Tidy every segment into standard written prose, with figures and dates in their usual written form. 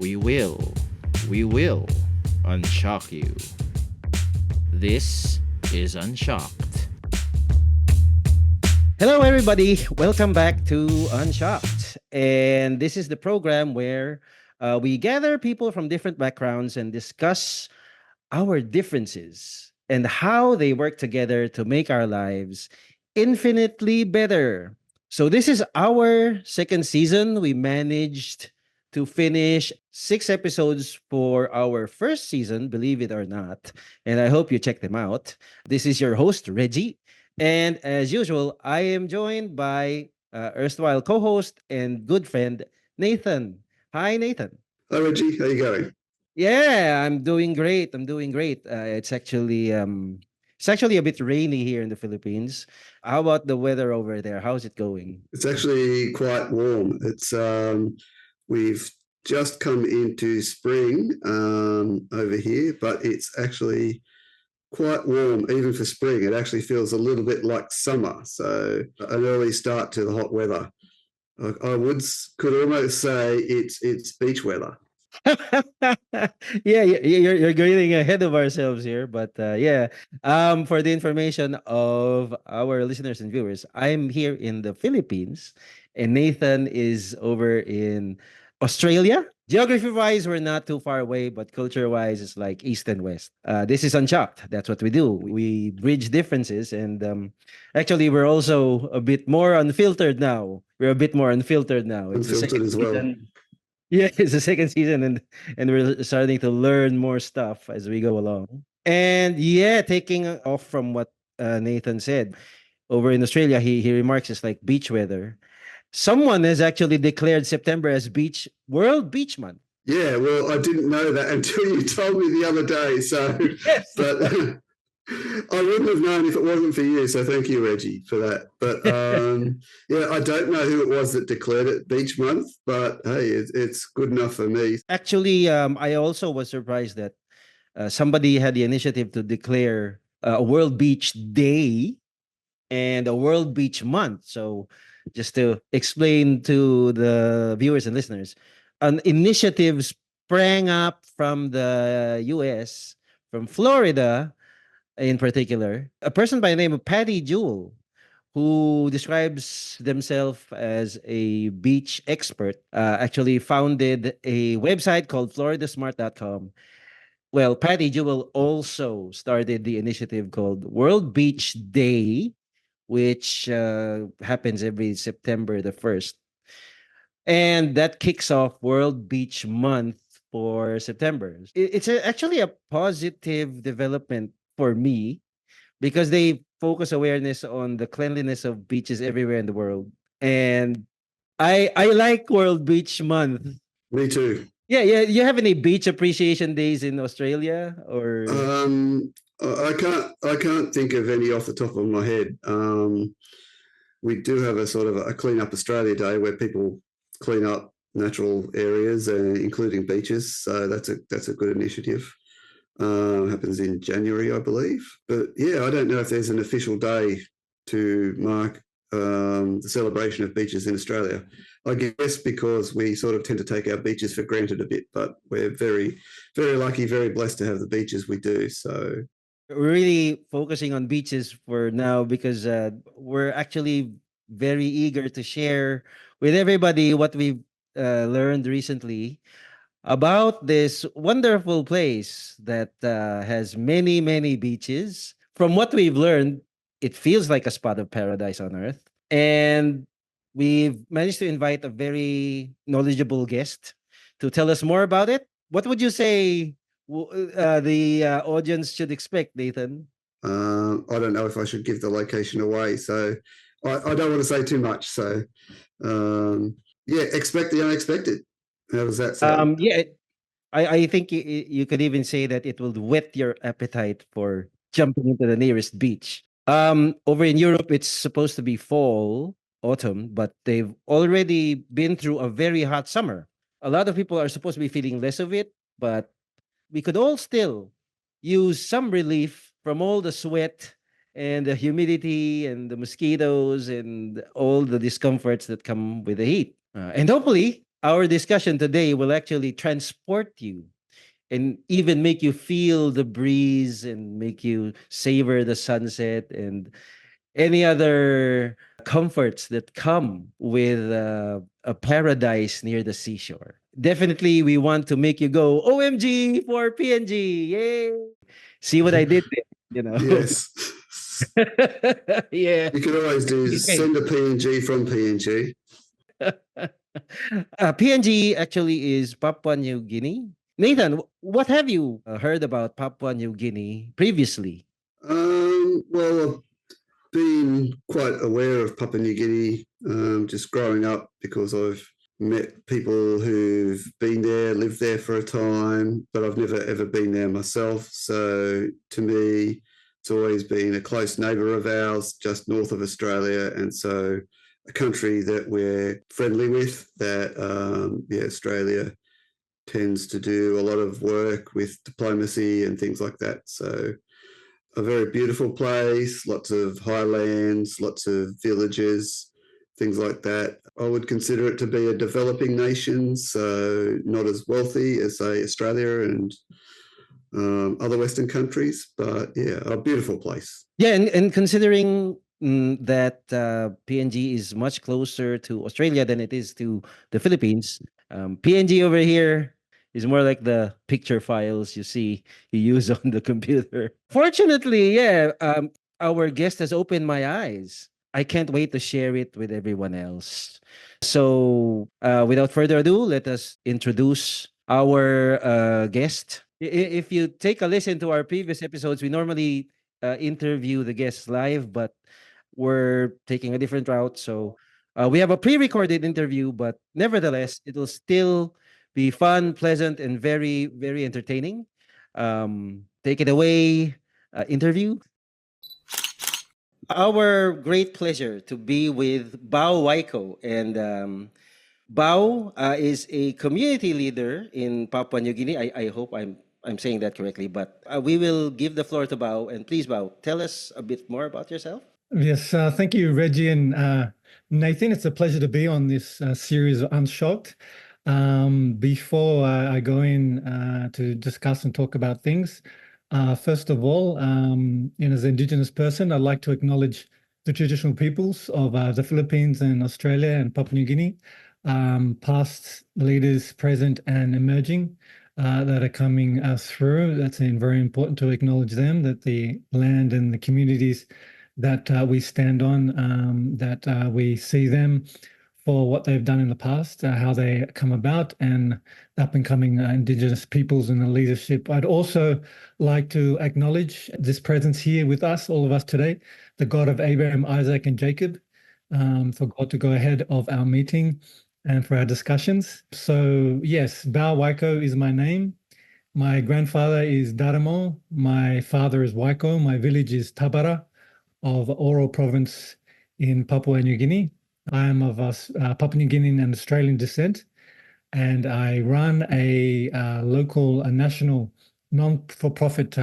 We will, we will unshock you. This is Unshocked. Hello, everybody. Welcome back to Unshocked. And this is the program where we gather people from different backgrounds and discuss our differences and how they work together to make our lives infinitely better. So, this is our second season. We managed to finish 6 episodes for our first season, believe it or not. And I hope you check them out. This is your host, Reggie. And as usual, I am joined by erstwhile co host and good friend, Nathan. Hi, Nathan. Hi Reggie, how you going? Yeah, I'm doing great. I'm doing great. It's actually a bit rainy here in the Philippines. How about the weather over there? How's it going? It's actually quite warm. We've just come into spring over here, but it's actually quite warm even for spring. It actually feels a little bit like summer, so an early start to the hot weather. Could almost say it's beach weather. Yeah, you're getting ahead of ourselves here, but yeah. For the information of our listeners and viewers, I'm here in the Philippines, and Nathan is over in Australia. Geography-wise, we're not too far away, but culture-wise, it's like east and west. This is Unchopped. That's what we do. We bridge differences, and actually, we're also a bit more unfiltered now. We're a bit more unfiltered now. It's the Unfiltered second as well. season. Yeah, it's the second season, and we're starting to learn more stuff as we go along. And yeah, taking off from what Nathan said, over in Australia, he remarks it's like beach weather. Someone has actually declared September as World Beach Month. Yeah, well, I didn't know that until you told me the other day. So, Yes. but I wouldn't have known if it wasn't for you. So thank you, Reggie, for that. But yeah, I don't know who it was that declared it Beach Month, but hey, it's good enough for me. Actually, I also was surprised that somebody had the initiative to declare a World Beach Day and a World Beach Month. So, just to explain to the viewers and listeners, an initiative sprang up from the US, from Florida in particular. A person by the name of Patty Jewell, who describes themselves as a beach expert, actually founded a website called floridasmart.com. Well, Patty Jewell also started the initiative called World Beach Day, which happens every September the 1st. And that kicks off World Beach Month for September. Actually a positive development for me because they focus awareness on the cleanliness of beaches everywhere in the world. And I like World Beach Month. Me too. Yeah, yeah. You have any beach appreciation days in Australia or? I can't think of any off the top of my head. We do have a sort of a Clean Up Australia Day where people clean up natural areas, including beaches. So that's a good initiative. Happens in January, I believe. But yeah, I don't know if there's an official day to mark the celebration of beaches in Australia. I guess because we sort of tend to take our beaches for granted a bit, but we're very, very lucky, very blessed to have the beaches we do. So We're really focusing on beaches for now because we're actually very eager to share with everybody what we've learned recently about this wonderful place that has many, many beaches. From what we've learned, it feels like a spot of paradise on earth. And we've managed to invite a very knowledgeable guest to tell us more about it. What would you say the audience should expect, Nathan? I don't know if I should give the location away. So I don't want to say too much. So yeah, expect the unexpected. How does that sound? Yeah, I think you could even say that it will whet your appetite for jumping into the nearest beach. Over in Europe, it's supposed to be fall, autumn, but they've already been through a very hot summer. A lot of people are supposed to be feeling less of it, but we could all still use some relief from all the sweat and the humidity and the mosquitoes and all the discomforts that come with the heat. And hopefully, our discussion today will actually transport you and even make you feel the breeze and make you savor the sunset and any other comforts that come with a paradise near the seashore. Definitely, we want to make you go OMG for PNG. Yay! See what I did there, you know? Yes. Yeah. You can always do Okay. send a PNG from PNG. PNG actually is Papua New Guinea. Nathan, what have you heard about Papua New Guinea previously? Well, I've been quite aware of Papua New Guinea just growing up because I've met people who've been there, lived there for a time, but I've never ever been there myself. So to me, it's always been a close neighbour of ours, just north of Australia, and so a country that we're friendly with. That yeah, Australia tends to do a lot of work with diplomacy and things like that. So a very beautiful place, lots of highlands, lots of villages, things like that. I would consider it to be a developing nation, so not as wealthy as, say, Australia and other Western countries, but yeah, a beautiful place. Yeah, and considering that PNG is much closer to Australia than it is to the Philippines, PNG over here is more like the picture files you see you use on the computer. Fortunately, yeah, our guest has opened my eyes. I can't wait to share it with everyone else. So, without further ado, let us introduce our guest. If you take a listen to our previous episodes, we normally interview the guests live, but we're taking a different route. So we have a pre-recorded interview, but nevertheless, it will still be fun, pleasant, and very, very entertaining. Take it away, interview. Our great pleasure to be with Bao Waiko. And Bao is a community leader in Papua New Guinea. I hope I'm saying that correctly, but we will give the floor to Bao. And please, Bao, tell us a bit more about yourself. Yes, thank you, Reggie and Nathan. It's a pleasure to be on this series of Unshocked. Before I go in to discuss and talk about things, first of all, as an Indigenous person, I'd like to acknowledge the traditional peoples of the Philippines and Australia and Papua New Guinea, past leaders, present and emerging, that are coming through. That's very important to acknowledge them, that the land and the communities that we stand on, that we see them for what they've done in the past, how they come about, and up and coming Indigenous peoples in the leadership. I'd also like to acknowledge this presence here with us, all of us today, the God of Abraham, Isaac, and Jacob, for God to go ahead of our meeting and for our discussions. So, yes, Bao Waiko is my name. My grandfather is Daramo. My father is Waiko. My village is Tabara of Oro province in Papua New Guinea. I am of Papua New Guinean and Australian descent, and I run a local, a national non-for-profit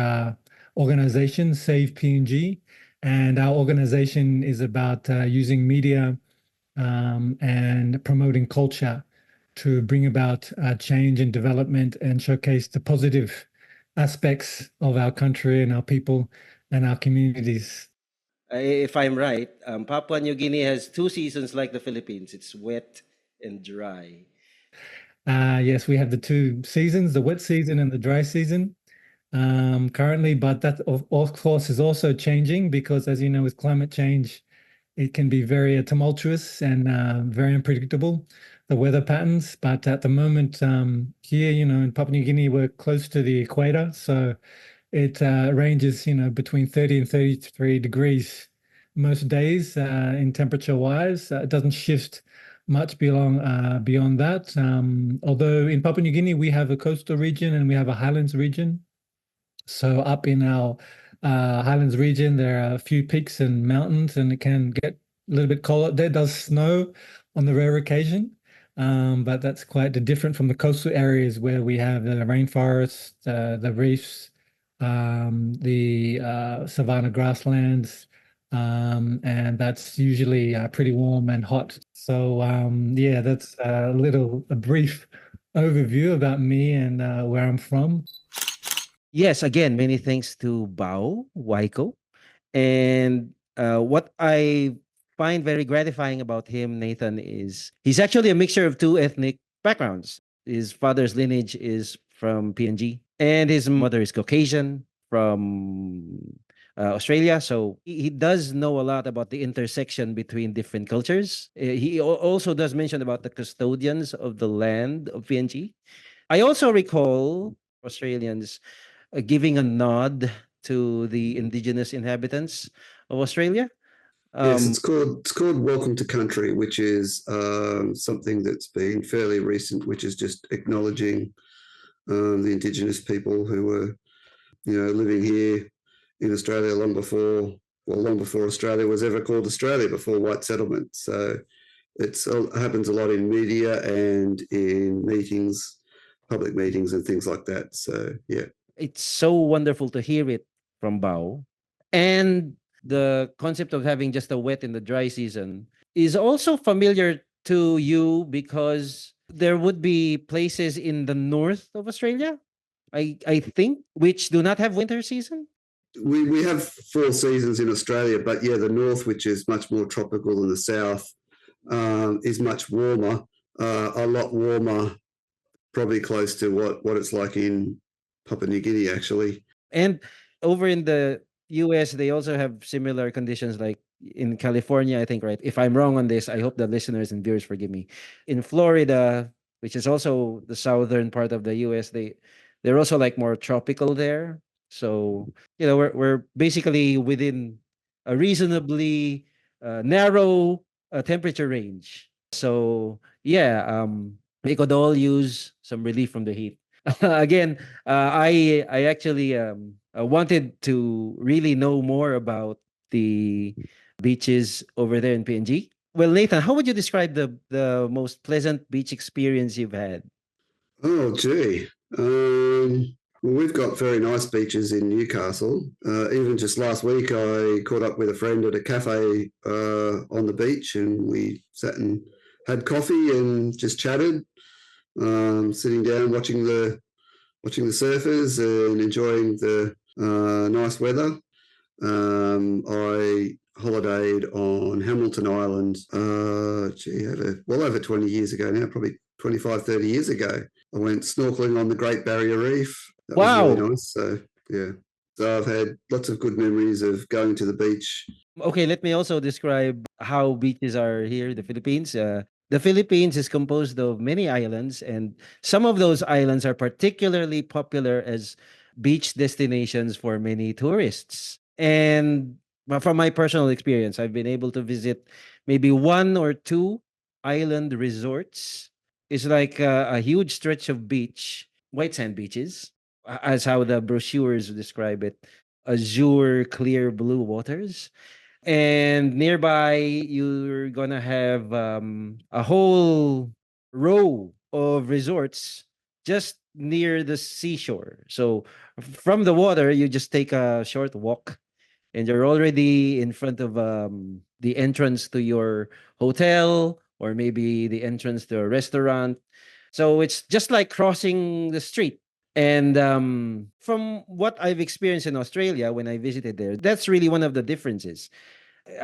organization, Save PNG. And our organization is about using media and promoting culture to bring about change and development and showcase the positive aspects of our country and our people and our communities. If I'm right, Papua New Guinea has two seasons like the Philippines. It's wet and dry. Yes, we have the two seasons, the wet season and the dry season, currently, but that of course is also changing because, as you know, with climate change, it can be very tumultuous and very unpredictable, the weather patterns. But at the moment, here, in Papua New Guinea, we're close to the equator, so it ranges, between 30 and 33 degrees most days in temperature wise. It doesn't shift much beyond that. Although in Papua New Guinea, we have a coastal region and we have a highlands region. So up in our highlands region, there are a few peaks and mountains, and it can get a little bit colder. There does snow on the rare occasion, but that's quite different from the coastal areas where we have the rainforests, the reefs, the savanna grasslands, and that's usually pretty warm and hot. So yeah, that's a brief overview about me and where I'm from. Yes, again, many thanks to Bao, Waiko. And what I find very gratifying about him, Nathan, is he's actually a mixture of two ethnic backgrounds. His father's lineage is from PNG, and his mother is Caucasian from Australia. So he does know a lot about the intersection between different cultures. He also does mention about the custodians of the land of PNG. I also recall Australians giving a nod to the indigenous inhabitants of Australia. Yes, Um, it's called Welcome to Country, which is something that's been fairly recent, which is just acknowledging the Indigenous people who were, living here in Australia long before Australia was ever called Australia, before white settlement. So it happens a lot in media and in meetings, public meetings, and things like that. So yeah. it's so wonderful to hear it from Bao. And the concept of having just a wet and the dry season is also familiar to you because there would be places in the north of Australia, I think, which do not have winter season. We have 4 seasons in Australia, but yeah, the north, which is much more tropical than the south, is much warmer, a lot warmer, probably close to what it's like in Papua New Guinea, actually. And over in the US, they also have similar conditions like in California, I think, right? If I'm wrong on this, I hope the listeners and viewers forgive me. In Florida, which is also the southern part of the US, they're also like more tropical there. So, we're basically within a reasonably narrow temperature range. So, yeah, we could all use some relief from the heat. Again, I actually wanted to really know more about the beaches over there in PNG. Well, Nathan, how would you describe the most pleasant beach experience you've had? Oh, gee. Well, we've got very nice beaches in Newcastle. Even just last week, I caught up with a friend at a cafe on the beach, and we sat and had coffee and just chatted, sitting down watching the surfers and enjoying the nice weather. I holidayed on Hamilton Island, over 20 years ago now, probably 25, 30 years ago. I went snorkeling on the Great Barrier Reef. That was really Wow. nice. So, yeah. So I've had lots of good memories of going to the beach. Okay, let me also describe how beaches are here in the Philippines. The Philippines is composed of many islands, and some of those islands are particularly popular as beach destinations for many tourists. And from my personal experience, I've been able to visit maybe one or two island resorts. It's like a huge stretch of beach, white sand beaches, as how the brochures describe it, azure, clear blue waters, and nearby you're gonna have a whole row of resorts just near the seashore. So from the water you just take a short walk and you're already in front of the entrance to your hotel or maybe the entrance to a restaurant. So it's just like crossing the street. And from what I've experienced in Australia when I visited there, that's really one of the differences,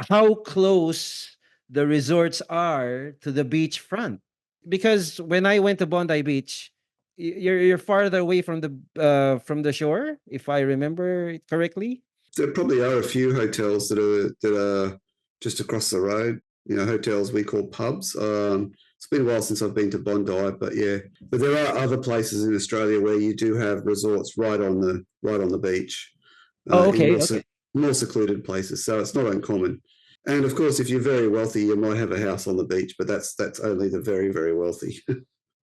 how close the resorts are to the beach front. Because when I went to Bondi Beach, you're farther away from the shore, if I remember it correctly. There probably are a few hotels that are just across the road. Hotels we call pubs. It's been a while since I've been to Bondi, but yeah. But there are other places in Australia where you do have resorts right on the beach, Oh, in okay, okay. more secluded places. So it's not uncommon. And of course, if you're very wealthy, you might have a house on the beach, but that's only the very, very wealthy.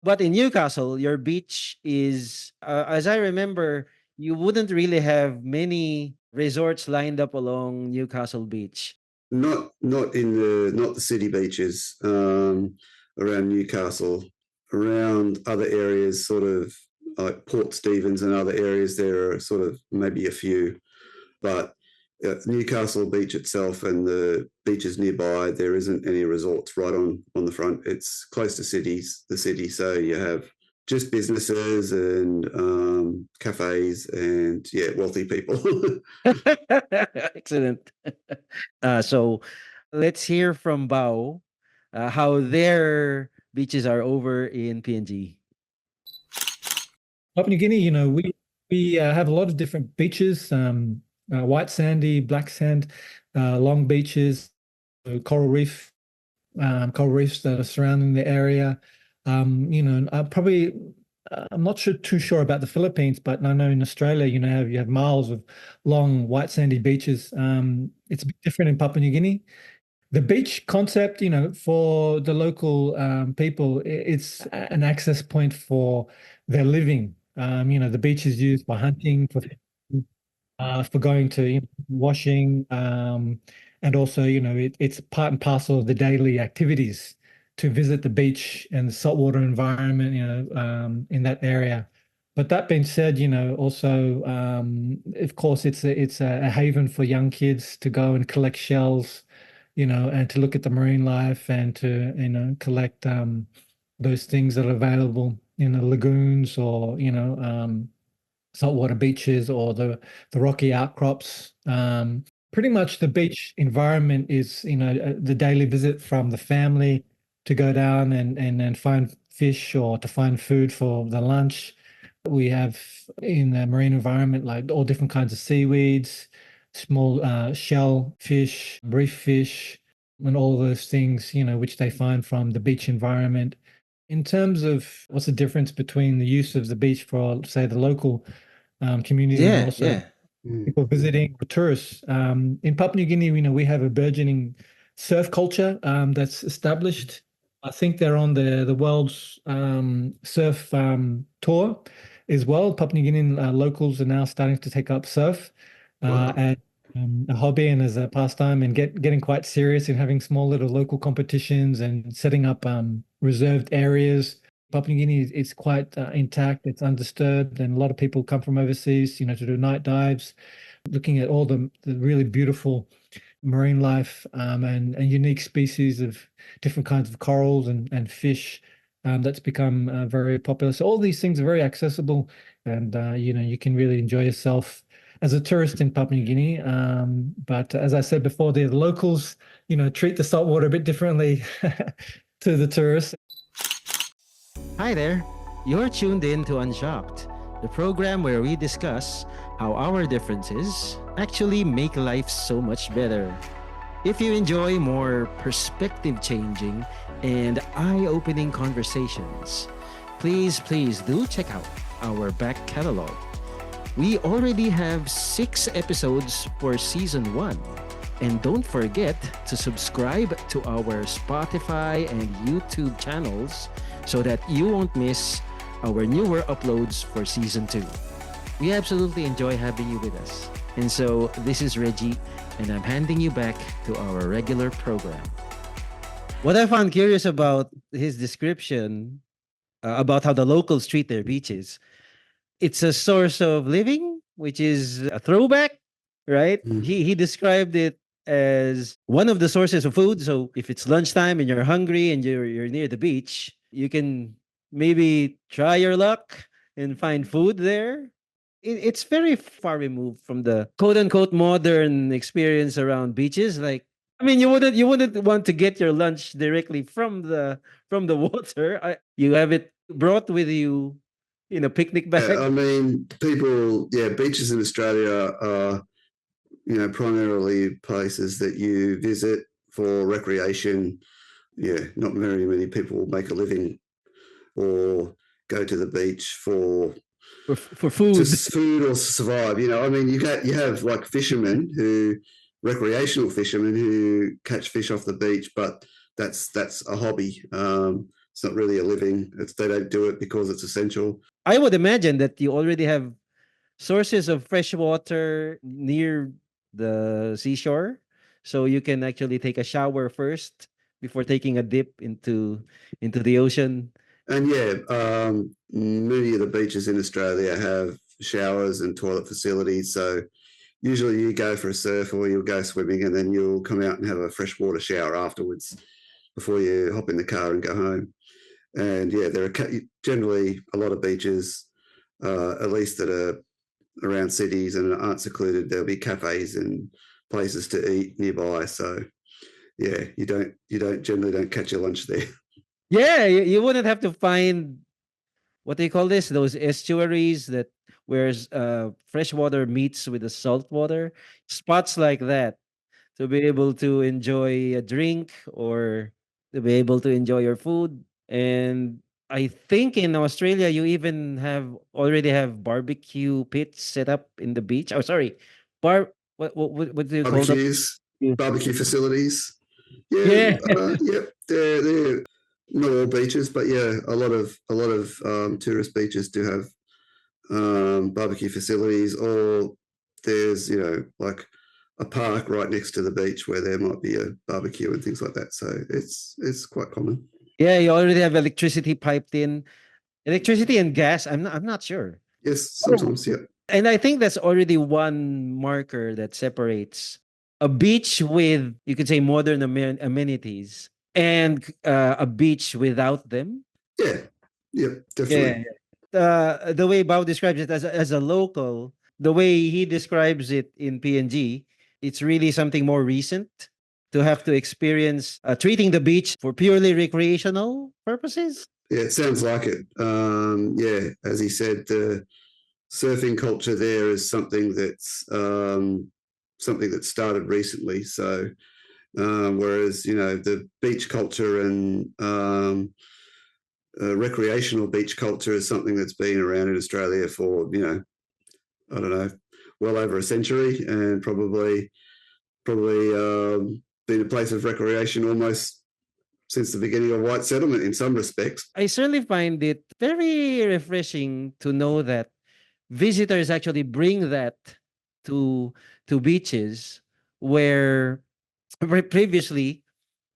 But in Newcastle, your beach is, as I remember, you wouldn't really have many resorts lined up along Newcastle Beach. Not the city beaches, around Newcastle, around other areas, sort of like Port Stephens and other areas. There are sort of maybe a few, but Newcastle Beach itself and the beaches nearby, there isn't any resorts right on the front. It's close to the city, so you have just businesses and cafes and wealthy people. Excellent. So let's hear from Bao how their beaches are over in PNG. Papua New Guinea, we have a lot of different beaches, white sandy, black sand, long beaches, coral reefs that are surrounding the area. I'm not too sure about the Philippines, but I know in Australia, you have miles of long white sandy beaches. It's a bit different in Papua New Guinea. The beach concept, for the local people, it's an access point for their living. The beach is used for hunting, for going to washing, and also it's part and parcel of the daily activities to visit the beach and the saltwater environment, in that area. But that being said, also of course it's a haven for young kids to go and collect shells, and to look at the marine life and to collect those things that are available in the lagoons or saltwater beaches or the rocky outcrops. Pretty much the beach environment is, the daily visit from the family to go down and find fish or to find food for the lunch. We have in the marine environment like all different kinds of seaweeds, small shell fish, reef fish, and all those things, which they find from the beach environment. In terms of what's the difference between the use of the beach for, say, the local community and Yeah, also yeah. people visiting or tourists. In Papua New Guinea, we have a burgeoning surf culture that's established. I think they're on the world's surf tour as well. Papua New Guinean locals are now starting to take up surf Wow. as a hobby and as a pastime, and getting quite serious in having small little local competitions and setting up reserved areas. Papua New Guinea is quite intact, it's undisturbed, and a lot of people come from overseas, to do night dives, looking at all the really beautiful marine life and unique species of different kinds of corals and fish that's become very popular. So all these things are very accessible, and you can really enjoy yourself as a tourist in Papua New Guinea. But as I said before, the locals, treat the saltwater a bit differently to the tourists. Hi there. You're tuned in to Unshocked, the program where we discuss how our differences actually make life so much better. If you enjoy more perspective changing and eye opening conversations, please do check out our back catalog. We already have 6 episodes for season 1. And don't forget to subscribe to our Spotify and YouTube channels so that you won't miss our newer uploads for season 2. We absolutely enjoy having you with us. And so this is Reggie, and I'm handing you back to our regular program. What I found curious about his description about how the locals treat their beaches, it's a source of living, which is a throwback, right? He described it as one of the sources of food. So if it's lunchtime and you're hungry and you're near the beach, you can maybe try your luck and find food there. It's very far removed from the quote unquote modern experience around beaches. Like, I mean, you wouldn't want to get your lunch directly from the water. You have it brought with you in a picnic bag. I mean, beaches in Australia are, primarily places that you visit for recreation. Yeah, not very many people make a living or go to the beach for food. just food or survive. I mean, you have like recreational fishermen who catch fish off the beach, but that's a hobby. It's not really a living. They don't do it because it's essential. I would imagine that you already have sources of fresh water near the seashore, so you can actually take a shower first before taking a dip into the ocean. And many of the beaches in Australia have showers and toilet facilities, so usually you go for a surf or you'll go swimming, and then you'll come out and have a freshwater shower afterwards before you hop in the car and go home. And yeah, there are generally a lot of beaches, at least that are around cities and aren't secluded. There'll be cafes and places to eat nearby. So yeah, you generally don't catch your lunch there. Yeah, you wouldn't have to find, what do you call this? Those estuaries that where fresh water meets with the salt water. Spots like that to be able to enjoy a drink or to be able to enjoy your food. And I think in Australia you even already have barbecue pits set up in the beach. Oh, sorry, what do you call them? Barbecues, Yeah. barbecue facilities. Yeah, Yeah. yeah, they're not all beaches, but yeah, a lot of tourist beaches do have barbecue facilities, or there's like a park right next to the beach where there might be a barbecue and things like that. So it's quite common. Yeah, you already have electricity piped in. Electricity and gas, I'm not sure. Yes, Oh. sometimes, yeah. And I think that's already one marker that separates a beach with, you could say, modern amenities and a beach without them. Yeah, yeah, Yeah. definitely. The way Bao describes it as a local, the way he describes it in PNG, it's really something more recent to have to experience treating the beach for purely recreational purposes. Yeah, it sounds like it. Yeah, as he said, the surfing culture there is something that started recently. So whereas the beach culture and recreational beach culture is something that's been around in Australia for I don't know, well over a century, and probably been a place of recreation almost since the beginning of white settlement in some respects. I certainly find it very refreshing to know that visitors actually bring that to beaches where previously,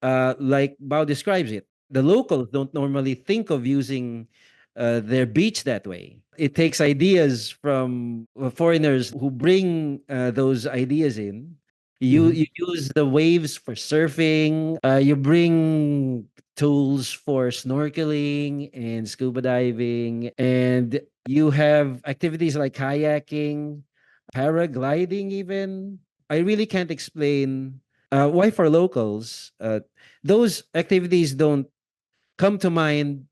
like Bao describes it, the locals don't normally think of using their beach that way. It takes ideas from foreigners who bring those ideas in. You Mhm. use the waves for surfing. You bring tools for snorkeling and scuba diving, and you have activities like kayaking, paragliding, even. I really can't explain why for locals those activities don't come to mind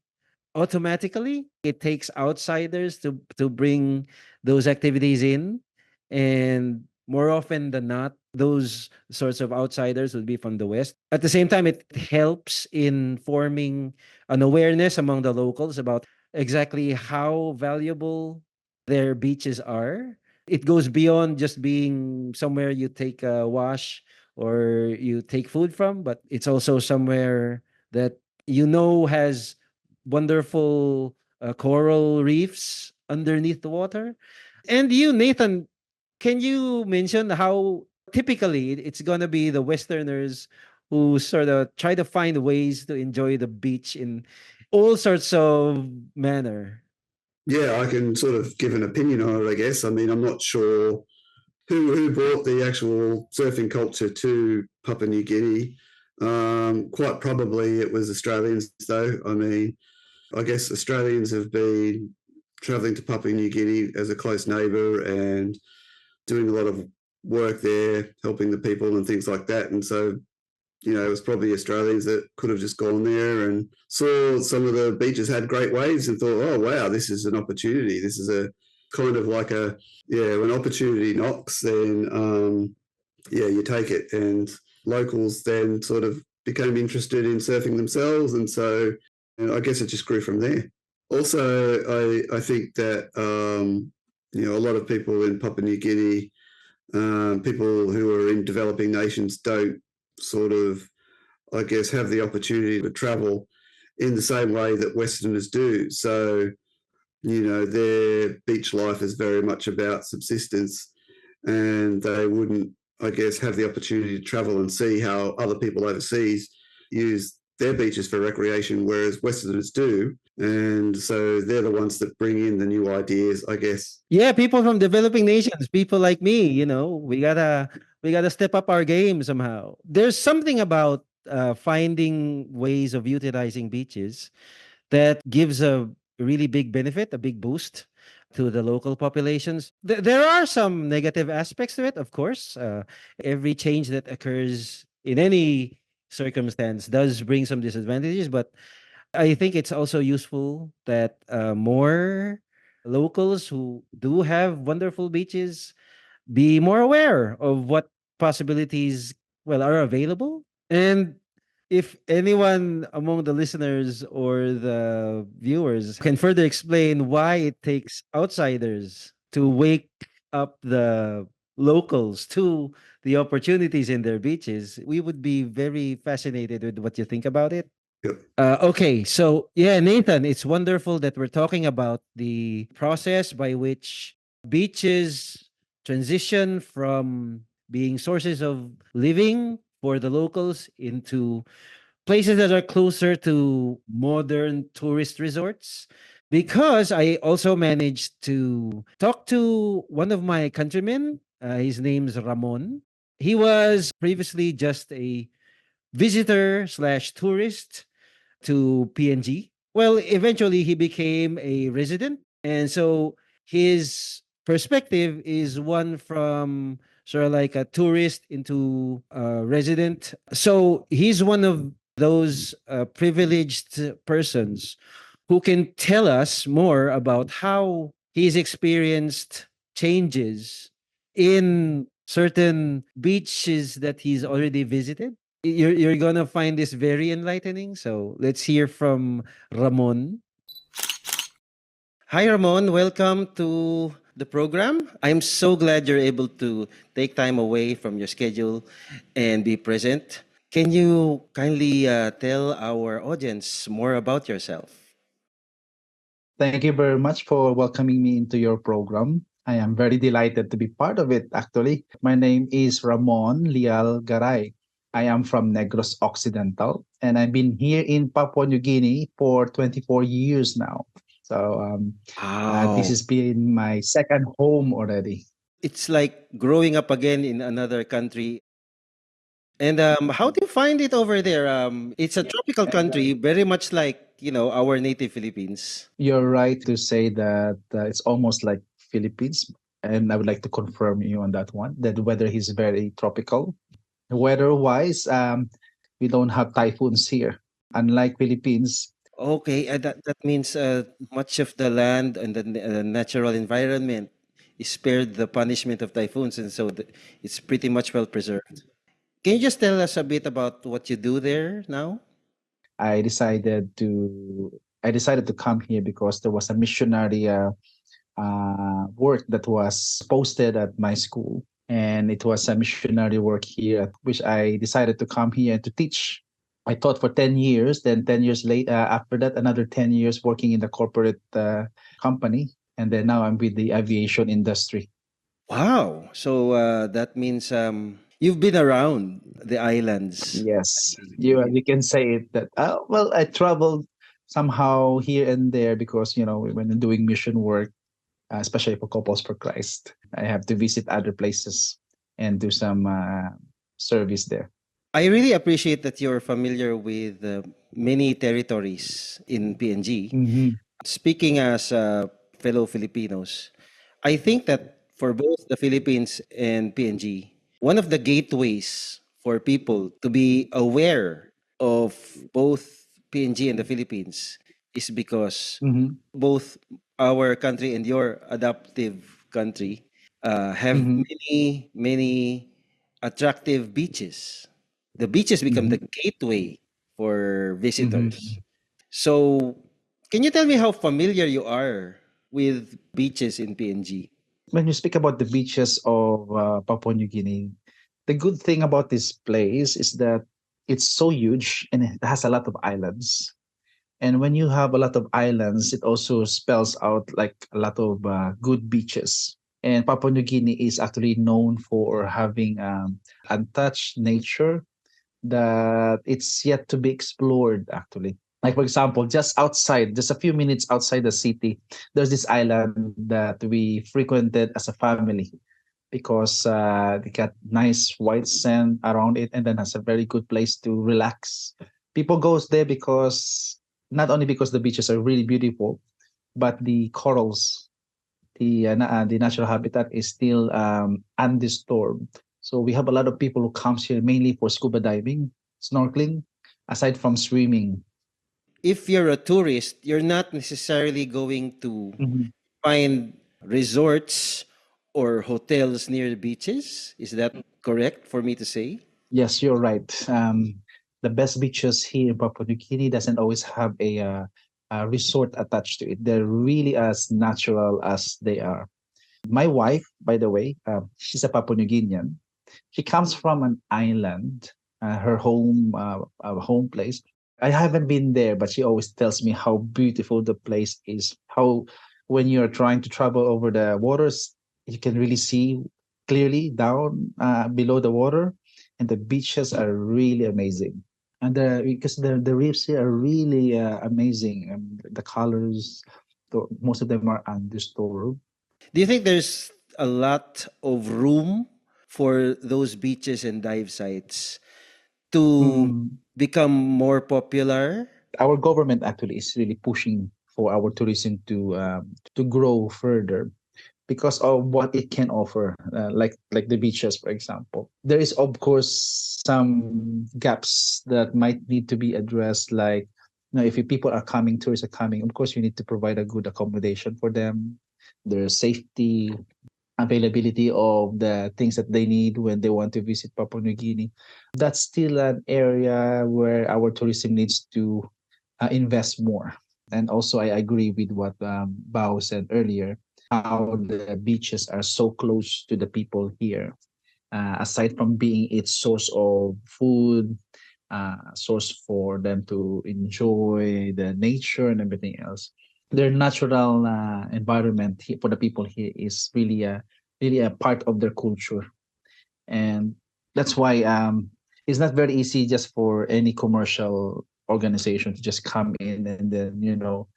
automatically. It takes outsiders to bring those activities in, and more often than not, those sorts of outsiders would be from the West. At the same time, it helps in forming an awareness among the locals about exactly how valuable their beaches are. It goes beyond just being somewhere you take a wash or you take food from, but it's also somewhere that has wonderful coral reefs underneath the water. And you, Nathan, can you mention how typically it's going to be the Westerners who sort of try to find ways to enjoy the beach in all sorts of manner? Yeah, I can sort of give an opinion on it, I guess. I mean, I'm not sure who brought the actual surfing culture to Papua New Guinea. Quite probably it was Australians, though. I mean, I guess Australians have been traveling to Papua New Guinea as a close neighbour and doing a lot of work there, helping the people and things like that. And so, it was probably Australians that could have just gone there and saw some of the beaches had great waves and thought, oh, wow, this is an opportunity. This is a kind of like when opportunity knocks, then, you take it. And locals then sort of became interested in surfing themselves. And so I guess it just grew from there. Also, I think that, a lot of people in Papua New Guinea, people who are in developing nations don't sort of, I guess, have the opportunity to travel in the same way that Westerners do. So, their beach life is very much about subsistence, and they wouldn't, I guess, have the opportunity to travel and see how other people overseas use their beaches for recreation, whereas Westerners do. And so they're the ones that bring in the new ideas, I guess. Yeah, people from developing nations, people like me, we gotta step up our game somehow. There's something about finding ways of utilizing beaches that gives a really big benefit, a big boost to the local populations. There are some negative aspects to it, of course. Every change that occurs in any circumstance does bring some disadvantages, but I think it's also useful that more locals who do have wonderful beaches be more aware of what possibilities are available. And if anyone among the listeners or the viewers can further explain why it takes outsiders to wake up the locals to the opportunities in their beaches, we would be very fascinated with what you think about it. Yep. Okay, so yeah, Nathan, it's wonderful that we're talking about the process by which beaches transition from being sources of living for the locals into places that are closer to modern tourist resorts. Because I also managed to talk to one of my countrymen. His name's Ramon. He was previously just a visitor slash tourist to PNG. Well, eventually he became a resident. And so his perspective is one from sort of like a tourist into a resident. So he's one of those privileged persons who can tell us more about how he's experienced changes in certain beaches that he's already visited. You're gonna find this very enlightening. So let's hear from Ramon. Hi, Ramon. Welcome to the program. I'm so glad you're able to take time away from your schedule and be present. Can you kindly tell our audience more about yourself? Thank you very much for welcoming me into your program. I am very delighted to be part of it, actually. My name is Ramon Lial Garay. I am from Negros Occidental, and I've been here in Papua New Guinea for 24 years now. So this Wow. has been my second home already. It's like growing up again in another country. And how do you find it over there? It's a tropical country, very much like, our native Philippines. You're right to say that it's almost like Philippines, and I would like to confirm you on that one. That the weather is very tropical. Weather-wise, we don't have typhoons here, unlike Philippines. Okay, that means much of the land and the natural environment is spared the punishment of typhoons, and so it's pretty much well preserved. Can you just tell us a bit about what you do there now? I decided to I decided to come here because there was a missionary work that was posted at my school, and it was a missionary work here, at which I decided to come here to teach. I taught for 10 years, then 10 years later, after that, another 10 years working in the corporate company. And then now I'm with the aviation industry. Wow. So that means you've been around the islands. Yes, you can say it that, well, I traveled somehow here and there because, when doing mission work, especially for Couples for Christ, I have to visit other places and do some service there. I really appreciate that you're familiar with many territories in PNG. Hmm. Speaking as fellow Filipinos, I think that for both the Philippines and PNG, one of the gateways for people to be aware of both PNG and the Philippines is because Hmm. both our country and your adoptive country have Hmm. many, many attractive beaches. The beaches become the Hmm. gateway for Hmm. visitors. So, can you tell me how familiar you are with beaches in PNG? When you speak about the beaches of Papua New Guinea, the good thing about this place is that it's so huge and it has a lot of islands. And when you have a lot of islands, it also spells out like a lot of good beaches. And Papua New Guinea is actually known for having untouched nature, that it's yet to be explored actually. Like for example, just outside, just a few minutes outside the city, there's this island that we frequented as a family because they got nice white sand around it and then has a very good place to relax. People goes there because not only because the beaches are really beautiful, but the corals, the natural habitat is still undisturbed. So we have a lot of people who comes here mainly for scuba diving, snorkeling, aside from swimming. If you're a tourist, you're not necessarily going to Mhm. find resorts or hotels near the beaches. Is that correct for me to say? Yes, you're right. The best beaches here in Papua New Guinea doesn't always have a resort attached to it. They're really as natural as they are. My wife, by the way, she's a Papua New Guinean. She comes from an island, her home place. I haven't been there, but she always tells me how beautiful the place is. How when you're trying to travel over the waters, you can really see clearly down below the water, and the beaches are really amazing. And because the reefs here are really amazing. The colors, most of them are undisturbed. Do you think there's a lot of room for those beaches and dive sites to Mm, become more popular? our government actually is really pushing for our tourism to grow further because of what it can offer, like the beaches, for example. There is of course some gaps that might need to be addressed, like if people are coming, tourists are coming, of course you need to provide a good accommodation for them, their safety, availability of the things that they need when they want to visit Papua New Guinea. That's still an area where our tourism needs to invest more. And also, I agree with what Bao said earlier, how the beaches are so close to the people here. Aside from being its source of food, source for them to enjoy the nature and everything else, their natural environment for the people here is really a part of their culture, and that's why it's not very easy just for any commercial organization to just come in and then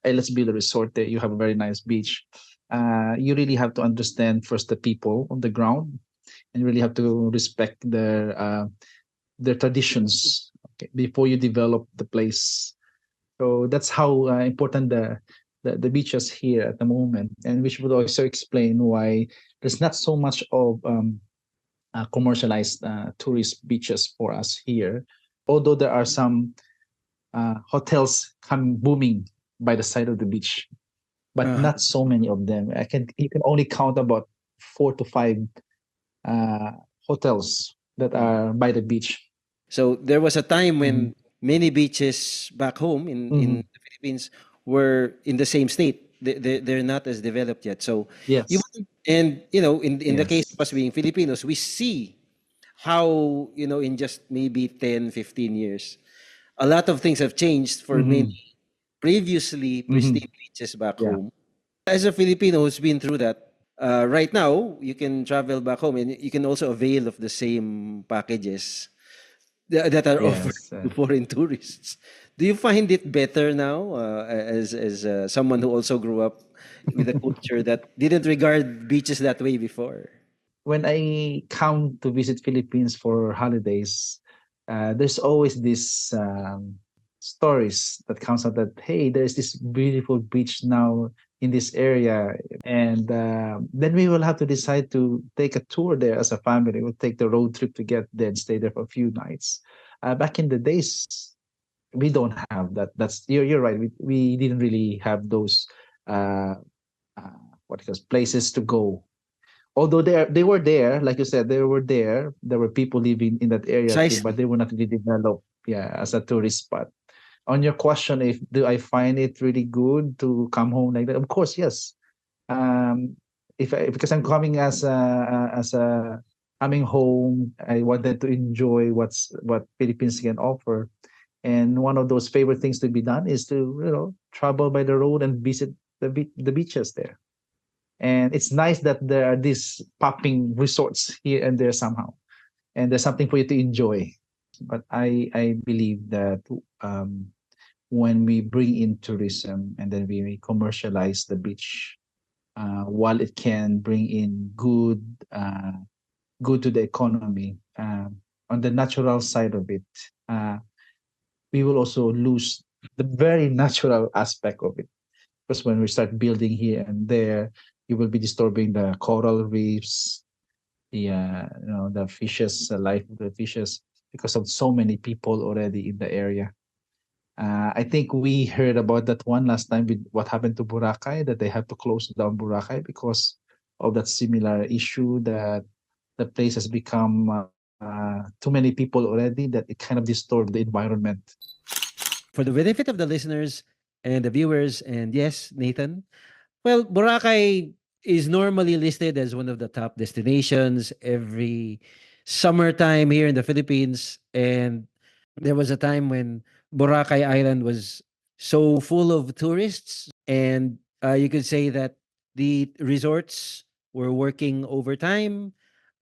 hey, let's build a resort there, you have a very nice beach. You really have to understand first the people on the ground and really have to respect their traditions, okay, before you develop the place. So that's how important the beaches here at the moment, and which would also explain why there's not so much of commercialized tourist beaches for us here. Although there are some hotels come booming by the side of the beach, but Uh, not so many of them. You can only count about 4 to 5 uh, hotels that are by the beach. so there was a time Mhm. when many beaches back home in Mhm. the Philippines were in the same state. They're not as developed yet. So you Yes. and in the case Yes. of us being Filipinos, we see how in just maybe 10, 15 years, a lot of things have changed for many Mhm. previously Mhm. pristine beaches back Yeah. home. As a Filipino who's been through that, right now you can travel back home and you can also avail of the same packages that are offered Yes. to foreign tourists. Do you find it better now, as someone who also grew up with a culture that didn't regard beaches that way before? When I come to visit Philippines for holidays, there's always this stories that comes out that hey, there's this beautiful beach now in this area, and then we will have to decide to take a tour there as a family. We'll take the road trip to get there and stay there for a few nights. Back in the days, we don't have that. That's you're right. We didn't really have those uh, uh, what it calls places to go. Although they were there, like you said, they were there. There were people living in that area too, but Precisely. they were not really developed, yeah, as a tourist spot. On your question, if do I find it really good to come home like that? Of course, yes. Um, because I'm coming as a coming home, I wanted to enjoy what Philippines can offer, and one of those favorite things to be done is to travel by the road and visit the beaches there. And it's nice that there are these popping resorts here and there somehow, and there's something for you to enjoy. But I believe that when we bring in tourism and then we commercialize the beach, while it can bring in good to the economy, on the natural side of it, uh, we will also lose the very natural aspect of it. Because when we start building here and there, you will be disturbing the coral reefs, the fishes, the life of the fishes, because of so many people already in the area. I think we heard about that one last time with what happened to Boracay, that they had to close down Boracay because of that similar issue, that the place has become too many people already, that it kind of disturbed the environment. For the benefit of the listeners and the viewers, and yes, Nathan, well, Boracay is normally listed as one of the top destinations every summertime here in the Philippines. And there was a time when Boracay Island was so full of tourists, and you could say that the resorts were working overtime.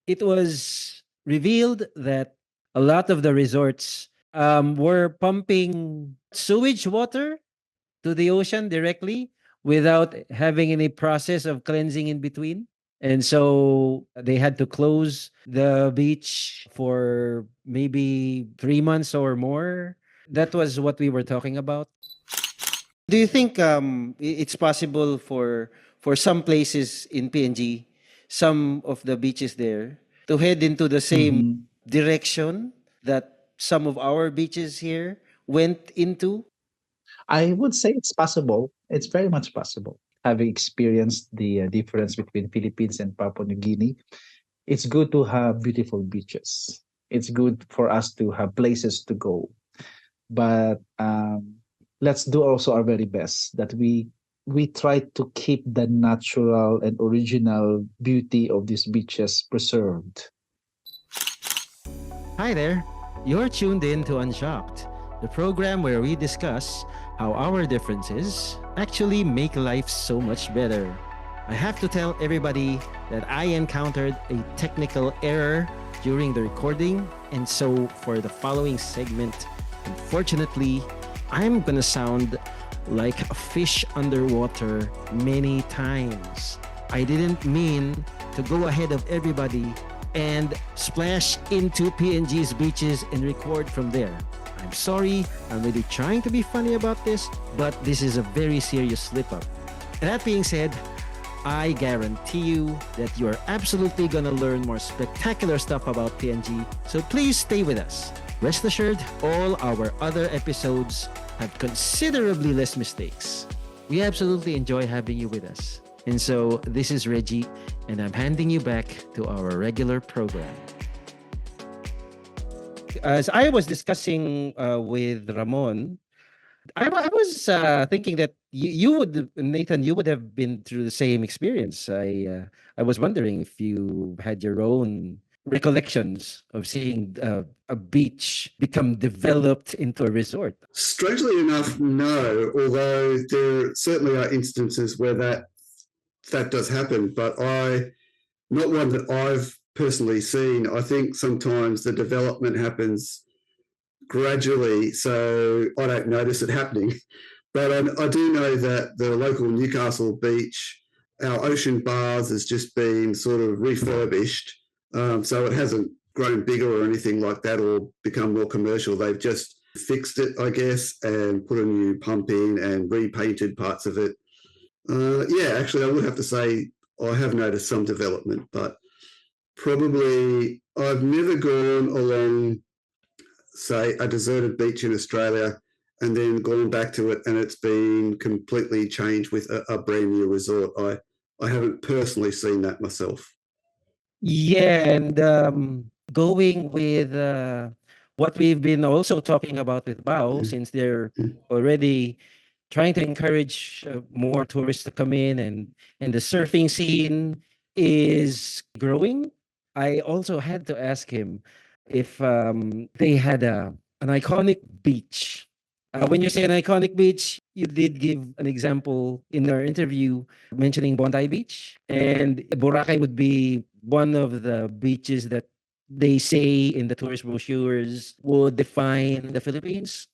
It was revealed that a lot of the resorts were pumping sewage water to the ocean directly without having any process of cleansing in between. And so they had to close the beach for maybe 3 months or more. That was what we were talking about. Do you think it's possible for some places in PNG, some of the beaches there, to head into the same Mhm. direction that some of our beaches here went into? I would say it's possible. It's very much possible. Having experienced the difference between Philippines and Papua New Guinea, it's good to have beautiful beaches. It's good for us to have places to go. But let's do also our very best that we try to keep the natural and original beauty of these beaches preserved. Hi there. You're tuned in to Unshocked, the program where we discuss how our differences actually make life so much better. I have to tell everybody that I encountered a technical error during the recording, and so for the following segment, unfortunately, I'm gonna sound like a fish underwater many times. I didn't mean to go ahead of everybody and splash into PNG's beaches and record from there. I'm sorry, I'm really trying to be funny about this, but this is a very serious slip up. That being said, I guarantee you that you're absolutely gonna learn more spectacular stuff about PNG, so please stay with us. Rest assured, all our other episodes have considerably less mistakes. We absolutely enjoy having you with us. And so, this is Reggie, and I'm handing you back to our regular program. As I was discussing with Ramon, I was thinking that you would, Nathan, you would have been through the same experience. I was wondering if you had your own recollections of seeing a beach become developed into a resort. Strangely enough, no. Although there certainly are instances where that does happen, but not one that I've personally seen. I think sometimes the development happens gradually, so I don't notice it happening. But I do know that the local Newcastle beach, our ocean bars, has just been sort of refurbished. So it hasn't grown bigger or anything like that or become more commercial. They've just fixed it, I guess, and put a new pump in and repainted parts of it. Yeah, actually, I would have to say I have noticed some development, but probably I've never gone along, say, a deserted beach in Australia and then gone back to it and it's been completely changed with a brand new resort. I haven't personally seen that myself. Yeah, and going with what we've been also talking about with Bao, Mm, since they're mm. already trying to encourage more tourists to come in, and the surfing scene is growing. I also had to ask him if they had an iconic beach. When you say an iconic beach, you did give an example in our interview mentioning Bondi Beach, and Boracay would be one of the beaches that they say in the tourist brochures would define the Philippines.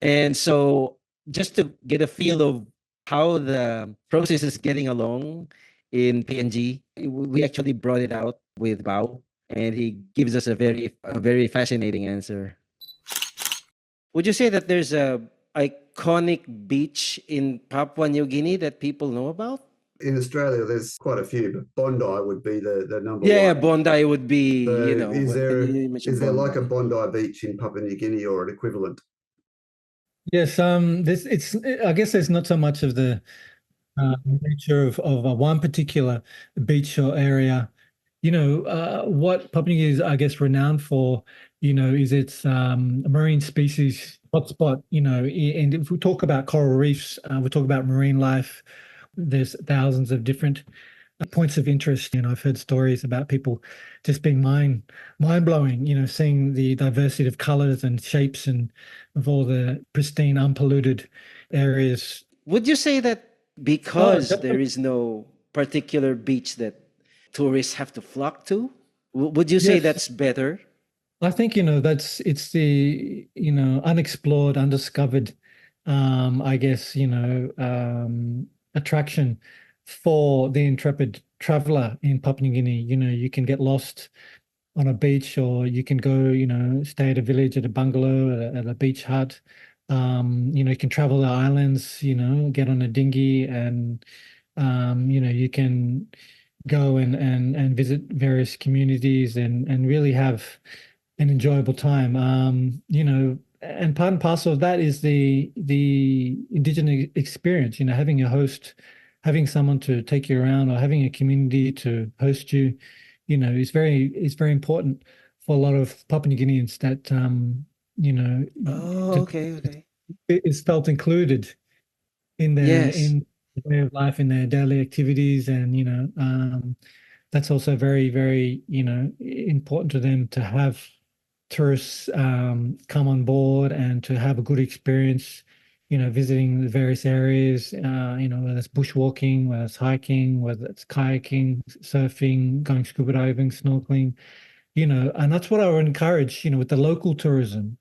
And so just to get a feel of how the process is getting along in PNG, we actually brought it out with Bao, and he gives us a very fascinating answer. Would you say that there's a iconic beach in Papua New Guinea that people know about? In Australia, there's quite a few, but Bondi would be the number Yeah, one. Bondi would be, So when you mention is there like a Bondi. Bondi beach in Papua New Guinea or an equivalent? Yes, this it's I guess there's not so much of the nature of one particular beach or area. What Papua New Guinea is, I guess, renowned for, is its marine species hotspot. And if we talk about coral reefs, we talk about marine life. There's thousands of different points of interest. I've heard stories about people just being mind blowing, seeing the diversity of colors and shapes and of all the pristine, unpolluted areas. Would you say that Oh, because there definitely. is no particular beach that tourists have to flock to, would you say Yes, that's better? I think, it's the, unexplored, undiscovered, I guess, attraction for the intrepid traveler in Papua New Guinea. You can get lost on a beach, or you can go, stay at a village, at a bungalow, at a beach hut. You can travel the islands, get on a dinghy, and you can go and visit various communities and really have an enjoyable time. And part and parcel of that is the indigenous experience. Having a host, having someone to take you around, or having a community to host you, is very important for a lot of Papua New Guineans. That Oh, to, okay, okay. is felt included in their Yes. in way of life, in their daily activities, and that's also very, very, important to them, to have tourists come on board and to have a good experience, visiting the various areas, whether it's bushwalking, whether it's hiking, whether it's kayaking, surfing, going scuba diving, snorkeling, and that's what I would encourage, with the local tourism.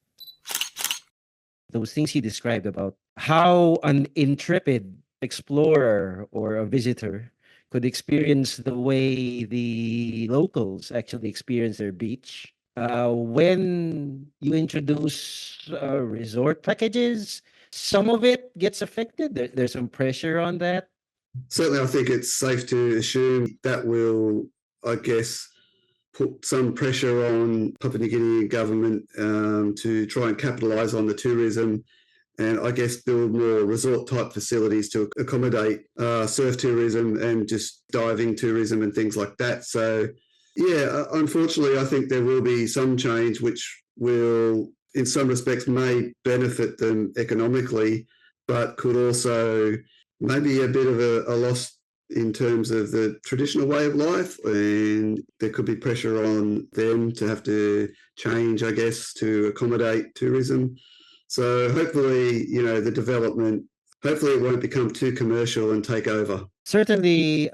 Those things he described about how an intrepid explorer or a visitor could experience the way the locals actually experience their beach. When you introduce resort packages, some of it gets affected. There's some pressure on that. Certainly, I think it's safe to assume that will, I guess, put some pressure on Papua New Guinea government to try and capitalise on the tourism, and I guess build more resort type facilities to accommodate surf tourism and just diving tourism and things like that. So, yeah, unfortunately, I think there will be some change which will, in some respects, may benefit them economically, but could also maybe a bit of a loss in terms of the traditional way of life, and there could be pressure on them to have to change, I guess, to accommodate tourism. So hopefully, the development, hopefully it won't become too commercial and take over. Certainly,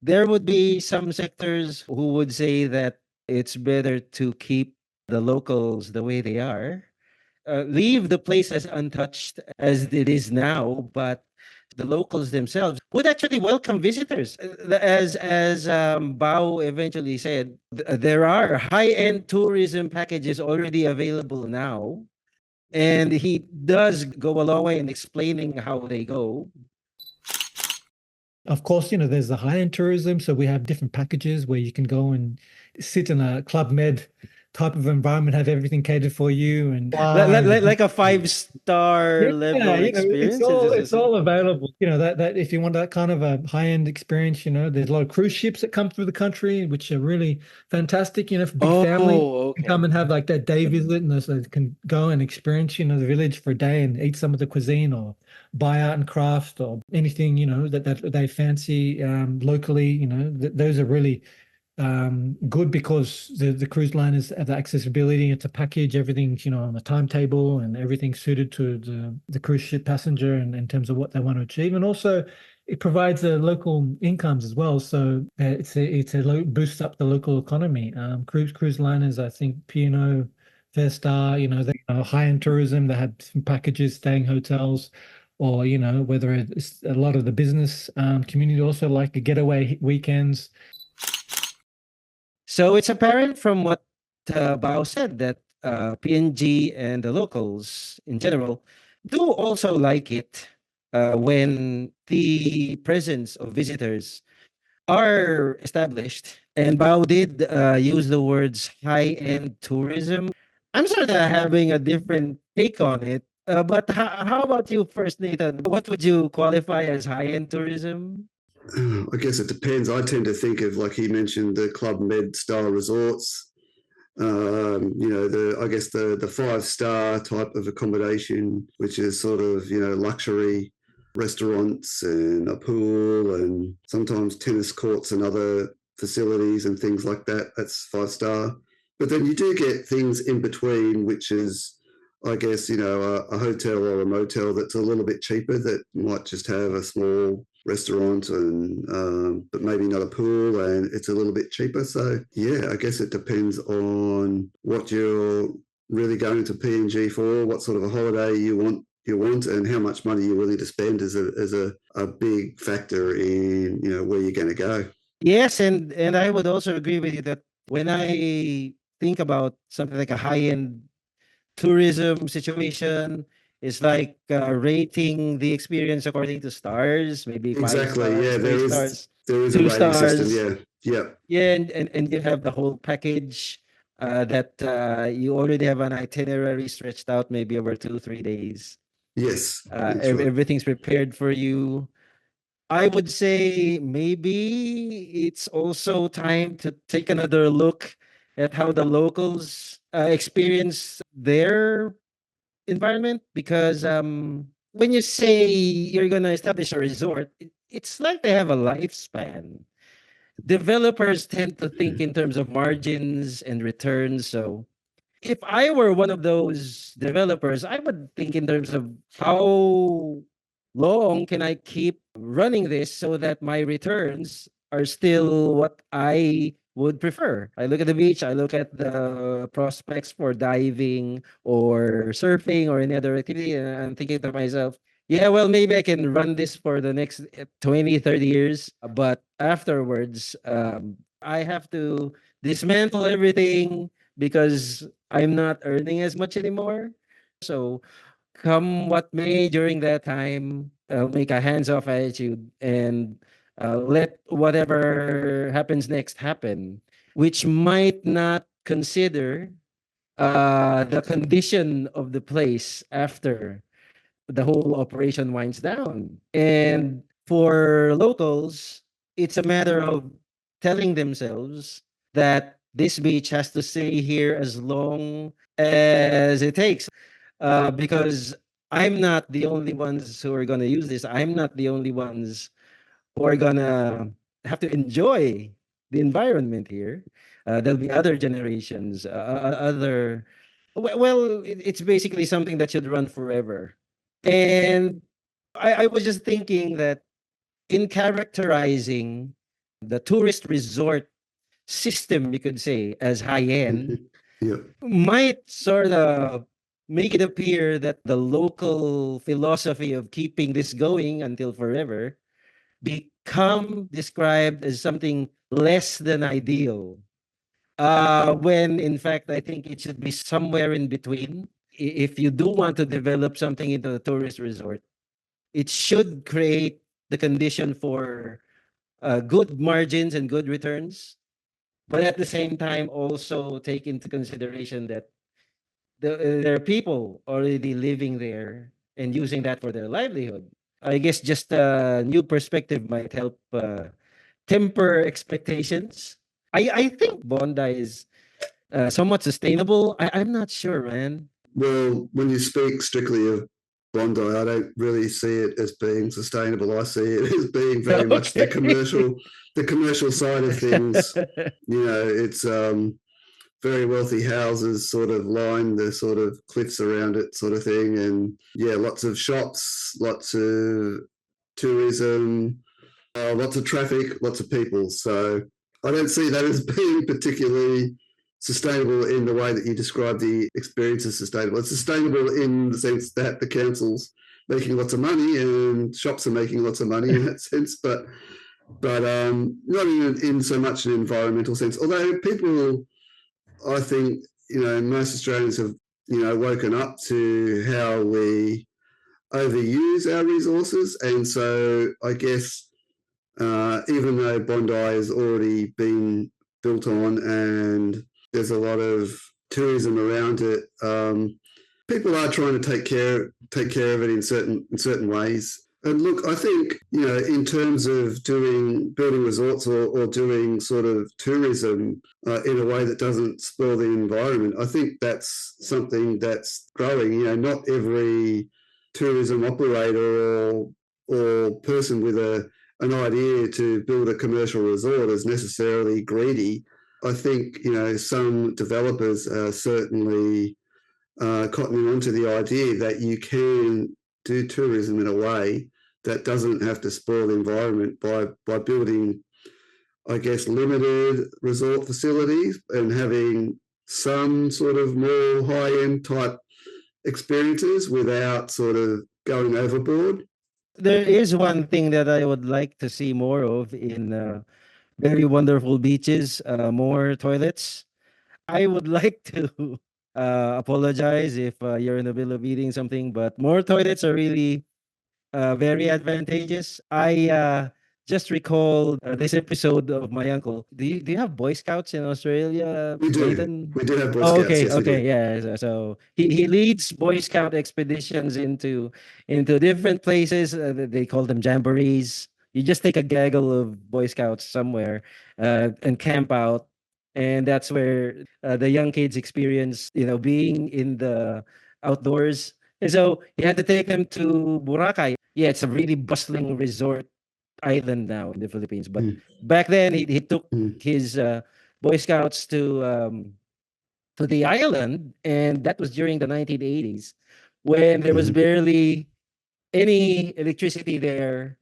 there would be some sectors who would say that it's better to keep the locals the way they are, leave the place as untouched as it is now, but the locals themselves would actually welcome visitors. As Bao eventually said, there are high-end tourism packages already available now, and he does go a long way in explaining how they go. Of course, there's the high-end tourism, so we have different packages where you can go and sit in a Club Med type of environment, have everything catered for you, and Like a five-star level it's experience. all Is it's this it? all available. That if you want that kind of a high-end experience, there's a lot of cruise ships that come through the country, which are really fantastic. For big family, Oh, can come okay. and have like that day visit, and so they can go and experience, the village for a day and eat some of the cuisine, or buy art and craft, or anything, that they fancy locally. Those are really good, because the cruise liners have the accessibility. It's a package, everything's on the timetable, and everything's suited to the cruise ship passenger, and in terms of what they want to achieve. And also, it provides local incomes as well. So boosts up the local economy. Cruise liners, I think P&O, Fair Star, they high-end tourism. They have some packages, staying hotels, or whether it's a lot of the business community also like the getaway weekends. So it's apparent from what Bao said that PNG and the locals in general do also like it when the presence of visitors are established. And Bao did use the words high-end tourism. I'm sort of having a different take on it. But how about you first, Nathan? What would you qualify as high-end tourism? I guess it depends. I tend to think of, like he mentioned, the Club Med style resorts. I guess the 5-star type of accommodation, which is sort of luxury restaurants and a pool and sometimes tennis courts and other facilities and things like that. That's 5-star. But then you do get things in between, which is, I guess, a hotel or a motel that's a little bit cheaper that might just have a small restaurant and but maybe not a pool, and it's a little bit cheaper. So yeah, I guess it depends on what you're really going to PNG for, what sort of a holiday you want, and how much money you're willing to spend is a big factor in where you're going to go. Yes, and I would also agree with you that when I think about something like a high-end tourism situation, it's like rating the experience according to stars, maybe five Exactly. Yeah, stars, three there is stars, there is a two rating system. stars. Yeah. Yeah. Yeah, and you have the whole package that you already have an itinerary stretched out maybe over 2, 3 days. Yes, that's right. Everything's prepared for you. I would say maybe it's also time to take another look at how the locals experience their environment, because when you say you're going to establish a resort, it's like they have a lifespan. Developers tend to think in terms of margins and returns. So if I were one of those developers, I would think in terms of how long can I keep running this so that my returns are still what I would prefer. I look at the beach, I look at the prospects for diving or surfing or any other activity, and I'm thinking to myself, yeah, well, maybe I can run this for the next 20, 30 years. But afterwards, I have to dismantle everything because I'm not earning as much anymore. So come what may during that time, I'll make a hands-off attitude and let whatever happens next happen, which might not consider the condition of the place after the whole operation winds down. And for locals, it's a matter of telling themselves that this beach has to stay here as long as it takes. Because I'm not the only ones who are going to use this. I'm not the only ones who are going to have to enjoy the environment here. There'll be other generations, other. Well, it's basically something that should run forever. And I was just thinking that in characterizing the tourist resort system, you could say, as high end, Yeah. might sort of make it appear that the local philosophy of keeping this going until forever become described as something less than ideal. When in fact, I think it should be somewhere in between. If you do want to develop something into a tourist resort, it should create the condition for good margins and good returns, but at the same time also take into consideration that there are people already living there and using that for their livelihood. I guess just a new perspective might help temper expectations. I think Bondi is somewhat sustainable. I'm not sure, man. Well, when you speak strictly of Bondi, I don't really see it as being sustainable. I see it as being very much the commercial side of things. It's very wealthy houses sort of line the sort of cliffs around it, sort of thing, and yeah, lots of shops, lots of tourism, lots of traffic, lots of people. So I don't see that as being particularly sustainable in the way that you describe the experience as sustainable. It's sustainable in the sense that the council's making lots of money and shops are making lots of money in that sense, but not in so much an environmental sense. Although people, I think, most Australians have, woken up to how we overuse our resources. And so I guess even though Bondi has already been built on and there's a lot of tourism around it, people are trying to take care of it in certain ways. And look, I think, in terms of building resorts or doing sort of tourism in a way that doesn't spoil the environment, I think that's something that's growing. Not every tourism operator or person with an idea to build a commercial resort is necessarily greedy. I think, some developers are certainly cottoning onto the idea that you can do tourism in a way that doesn't have to spoil the environment by building, I guess, limited resort facilities and having some sort of more high-end type experiences without sort of going overboard. There is one thing that I would like to see more of in very wonderful beaches, more toilets. I would like to apologize if you're in the middle of eating something, but more toilets are really very advantageous. I just recalled this episode of my uncle. Do you have Boy Scouts in Australia, We do. Nathan? We do have Boy Oh, Scouts. okay, Yes, we okay, do. yeah. So he leads Boy Scout expeditions into different places. They call them jamborees. You just take a gaggle of Boy Scouts somewhere and camp out, and that's where the young kids experience, being in the outdoors. And so he had to take them to Boracay. Yeah, it's a really bustling resort island now in the Philippines. But back then, he took his Boy Scouts to the island, and that was during the 1980s when there was barely any electricity there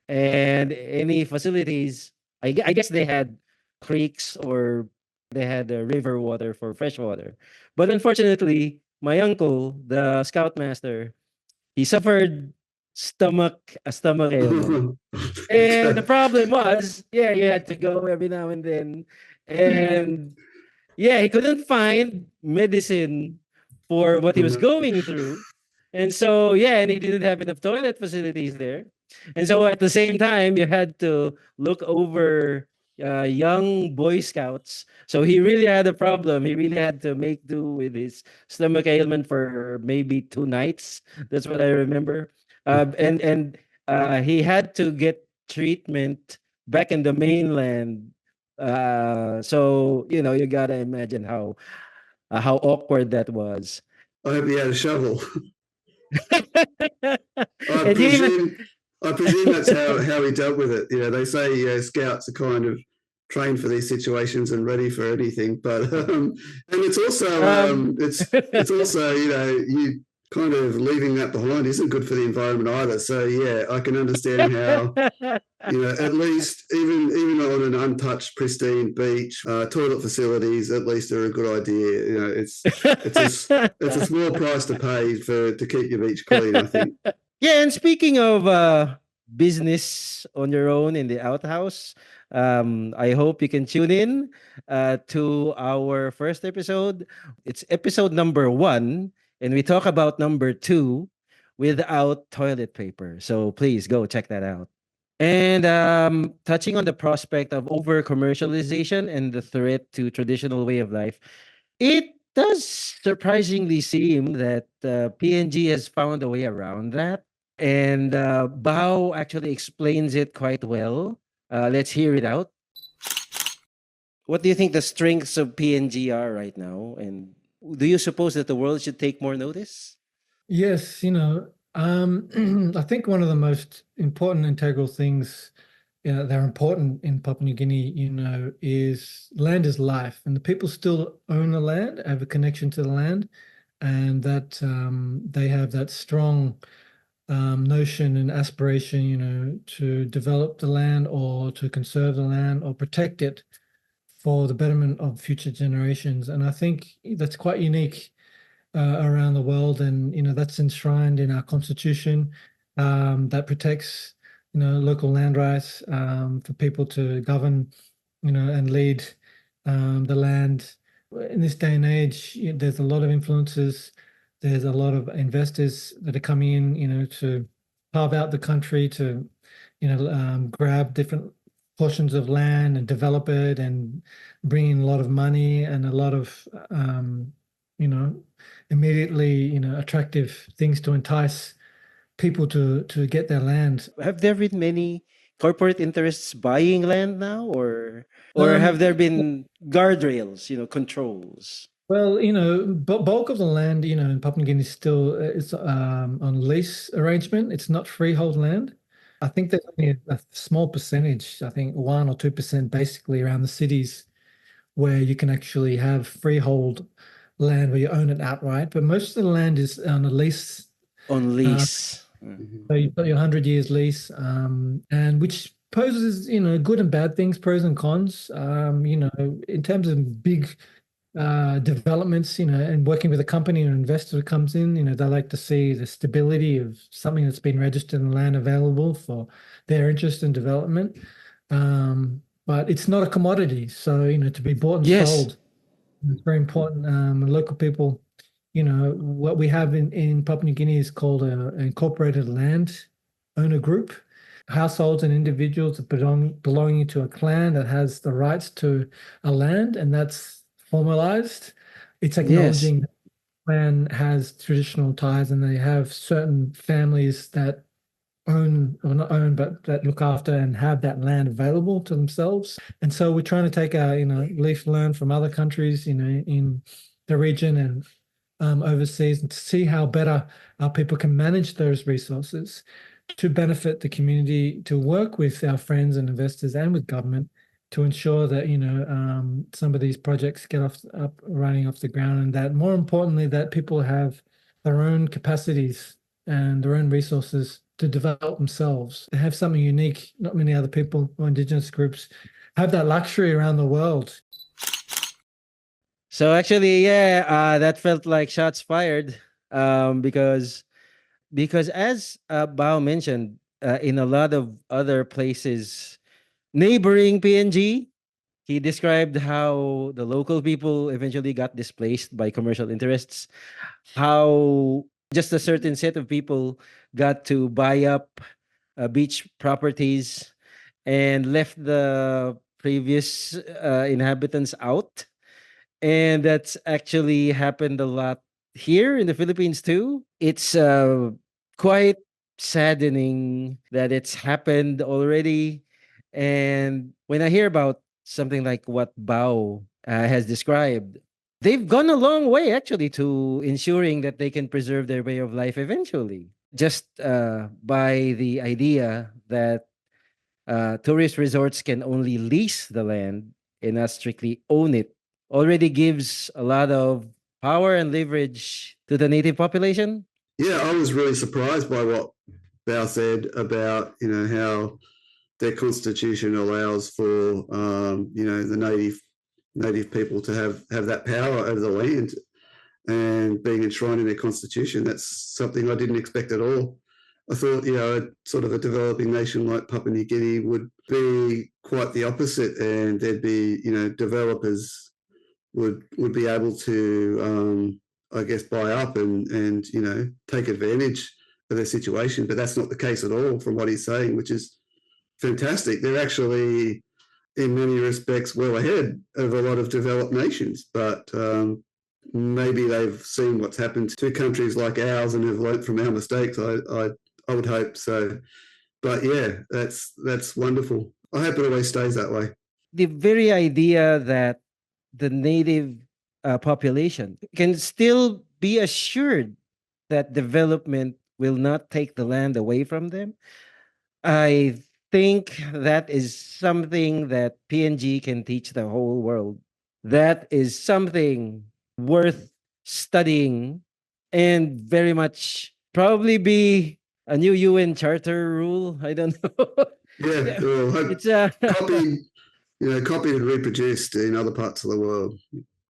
and any facilities. I guess they had creeks or they had river water for fresh water. But unfortunately, my uncle, the scoutmaster, he suffered a stomach ailment. And the problem was, yeah, you had to go every now and then. And yeah, he couldn't find medicine for what he was going through. And so, yeah, and he didn't have enough toilet facilities there. And so at the same time, you had to look over young Boy Scouts. So he really had a problem. He really had to make do with his stomach ailment for maybe 2 nights. That's what I remember. And he had to get treatment back in the mainland. So you gotta imagine how awkward that was. I hope he had a shovel. I And you even presume that's how he dealt with it. They say scouts are kind of trained for these situations and ready for anything. But and it's also it's also you kind of leaving that behind isn't good for the environment either. So yeah, I can understand how at least even on an untouched, pristine beach, toilet facilities at least are a good idea. It's a small price to pay to keep your beach clean, I think. Yeah, and speaking of business on your own in the outhouse, I hope you can tune in to our first episode. It's episode number 1, and we talk about number 2 without toilet paper. So please go check that out. And touching on the prospect of over commercialization and the threat to traditional way of life, it does surprisingly seem that PNG has found a way around that. And Bao actually explains it quite well. Let's hear it out. What do you think the strengths of PNG are right now? And do you suppose that the world should take more notice? Yes, I think one of the most important integral things that are important in Papua New Guinea, is land is life, and the people still own the land, have a connection to the land, and that they have that strong notion and aspiration, to develop the land or to conserve the land or protect it for the betterment of future generations. And I think that's quite unique around the world, and that's enshrined in our constitution, that protects local land rights, for people to govern, and lead the land. In this day and age, there's a lot of influences. There's a lot of investors that are coming in, to carve out the country, to grab different portions of land and develop it and bring in a lot of money and a lot of you know immediately attractive things to entice people to get their land. Have there been many corporate interests buying land now, or Um, have there been guardrails, controls? well, bulk of the land, in Papua New Guinea is still it's on lease arrangement. It's not freehold land. I think there's only a small percentage, I think 1 or 2% basically around the cities where you can actually have freehold land where you own it outright. But most of the land is on a lease. On lease. Mhm. So you've got your 100 years lease, and which poses, good and bad things, pros and cons. In terms of big developments, and working with a company or investor who comes in, they like to see the stability of something that's been registered and land available for their interest in development. But it's not a commodity, so to be bought and Yes. sold, it's very important. Local people, what we have in Papua New Guinea is called an incorporated land owner group. Households and individuals belonging to a clan that has the rights to a land, and that's formalized. It's Yes. acknowledging that the clan has traditional ties, and they have certain families that own, or not own, but that look after and have that land available to themselves. And so we're trying to take a, leaf learn from other countries, in the region and overseas, and to see how better our people can manage those resources to benefit the community, to work with our friends and investors and with government to ensure that some of these projects get up running off the ground, and that more importantly that people have their own capacities and their own resources to develop themselves. They have something unique. Not many other people or indigenous groups have that luxury around the world. So actually, yeah, that felt like shots fired. Because as Bao mentioned, in a lot of other places neighboring PNG, he described how the local people eventually got displaced by commercial interests, how just a certain set of people got to buy up beach properties and left the previous inhabitants out. And that's actually happened a lot here in the Philippines too. It's quite saddening that it's happened already. And when I hear about something like what Bao has described, they've gone a long way actually to ensuring that they can preserve their way of life eventually. Just by the idea that tourist resorts can only lease the land and not strictly own it already gives a lot of power and leverage to the native population. Yeah, I was really surprised by what Bao said about how their constitution allows for the native people to have that power over the land and being enshrined in their constitution. That's something I didn't expect at all. I thought, sort of a developing nation like Papua New Guinea would be quite the opposite, and there'd be, developers would be able to, I guess, buy up and take advantage of their situation. But that's not the case at all, from what he's saying, which is fantastic. They're actually, in many respects, well ahead of a lot of developed nations, but maybe they've seen what's happened to countries like ours and have learnt from our mistakes. I would hope so. But yeah, that's wonderful. I hope it always stays that way. The very idea that the native population can still be assured that development will not take the land away from them, I think that is something that PNG can teach the whole world. That is something worth studying and very much probably be a new UN charter rule. I don't know. Yeah, Yeah, well, it's copied, copied and reproduced in other parts of the world.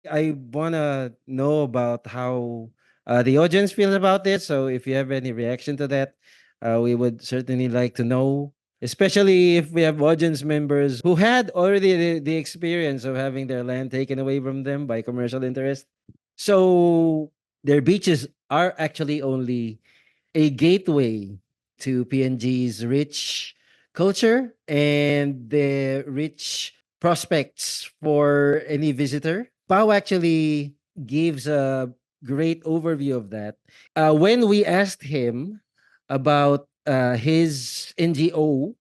I wanna know about how the audience feels about this. So if you have any reaction to that, we would certainly like to know. Especially if we have audience members who had already the experience of having their land taken away from them by commercial interest. So their beaches are actually only a gateway to PNG's rich culture and the rich prospects for any visitor. Pau actually gives a great overview of that. When we asked him about his NGO,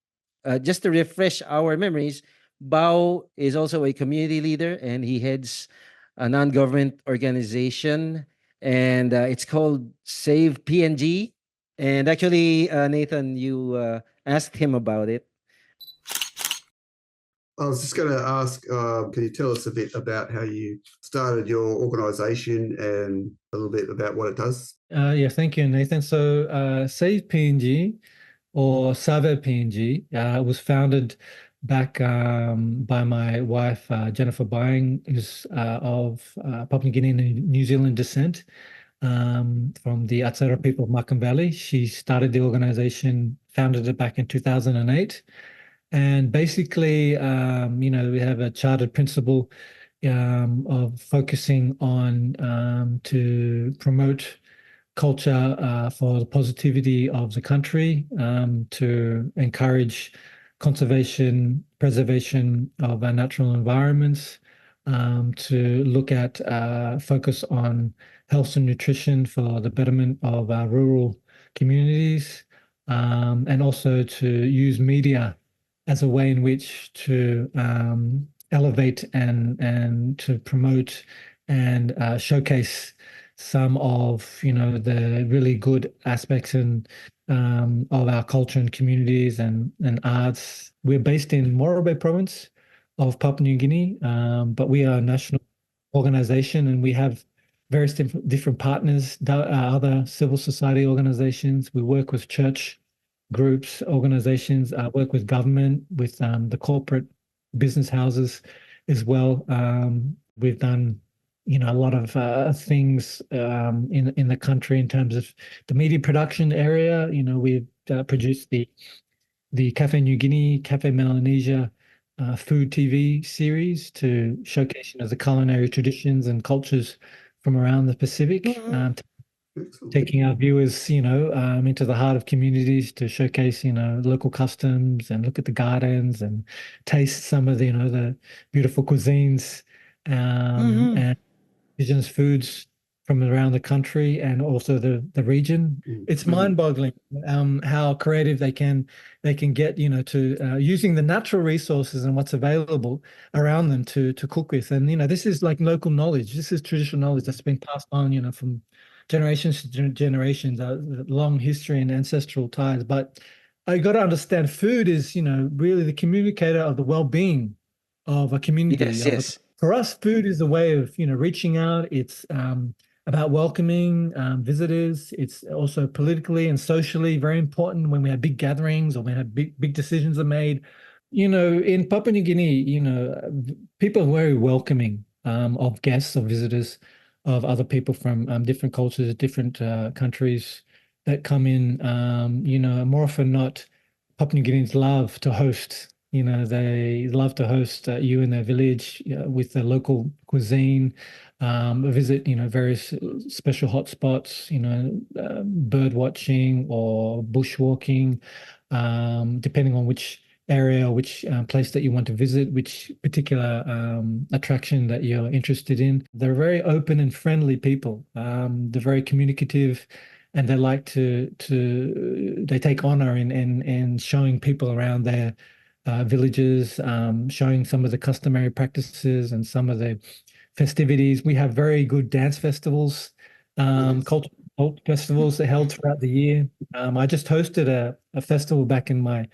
just to refresh our memories, Bao is also a community leader and he heads a non government organization, and it's called Save PNG. And actually, Nathan, you asked him about it. I was just going to ask, can you tell us a bit about how you started your organisation and a little bit about what it does? Yeah, thank you, Nathan. So, Save PNG or Save PNG was founded back by my wife, Jennifer Bying, who's of Papua New Guinea and New Zealand descent, from the Atsara people of Markham Valley. She started the organization, founded it back in 2008. And basically, we have a chartered principle of focusing on to promote culture for the positivity of the country, to encourage conservation, preservation of our natural environments, to look at focus on health and nutrition for the betterment of our rural communities, and also to use media as a way in which to elevate and to promote and showcase some of the really good aspects and of our culture and communities and arts. We're based in Morobe province of Papua New Guinea, but we are a national organization and we have various different partners, other civil society organizations. We work with church groups, organizations, work with government, with the corporate business houses as well. We've done a lot of things in the country in terms of the media production area. We've produced the Cafe New Guinea, Cafe Melanesia food TV series to showcase the culinary traditions and cultures from around the Pacific. Taking our viewers, into the heart of communities to showcase, local customs and look at the gardens and taste some of the beautiful cuisines, and indigenous foods from around the country and also the region. It's mind-boggling how creative they can get, to using the natural resources and what's available around them to cook with. And this is like local knowledge. This is traditional knowledge that's been passed on, from generations to generations, long history and ancestral ties. But I got to understand food is, really the communicator of the well-being of a community. Yes, yes. For us, food is a way of, reaching out. It's about welcoming visitors. It's also politically and socially very important when we have big gatherings or when we have big decisions are made. In Papua New Guinea, people are very welcoming of guests, of visitors, of other people from different cultures, different countries that come in. More often not, Papua New Guineans love to host. They love to host you in their village with the local cuisine, visit, various special hotspots, bird watching or bushwalking, depending on which area or which place that you want to visit, which particular attraction that you're interested in. They're very open and friendly people. They're very communicative, and they like they take honor in showing people around their villages, showing some of the customary practices and some of the festivities. We have very good dance festivals, cultural festivals that are held throughout the year. I just hosted a festival back in my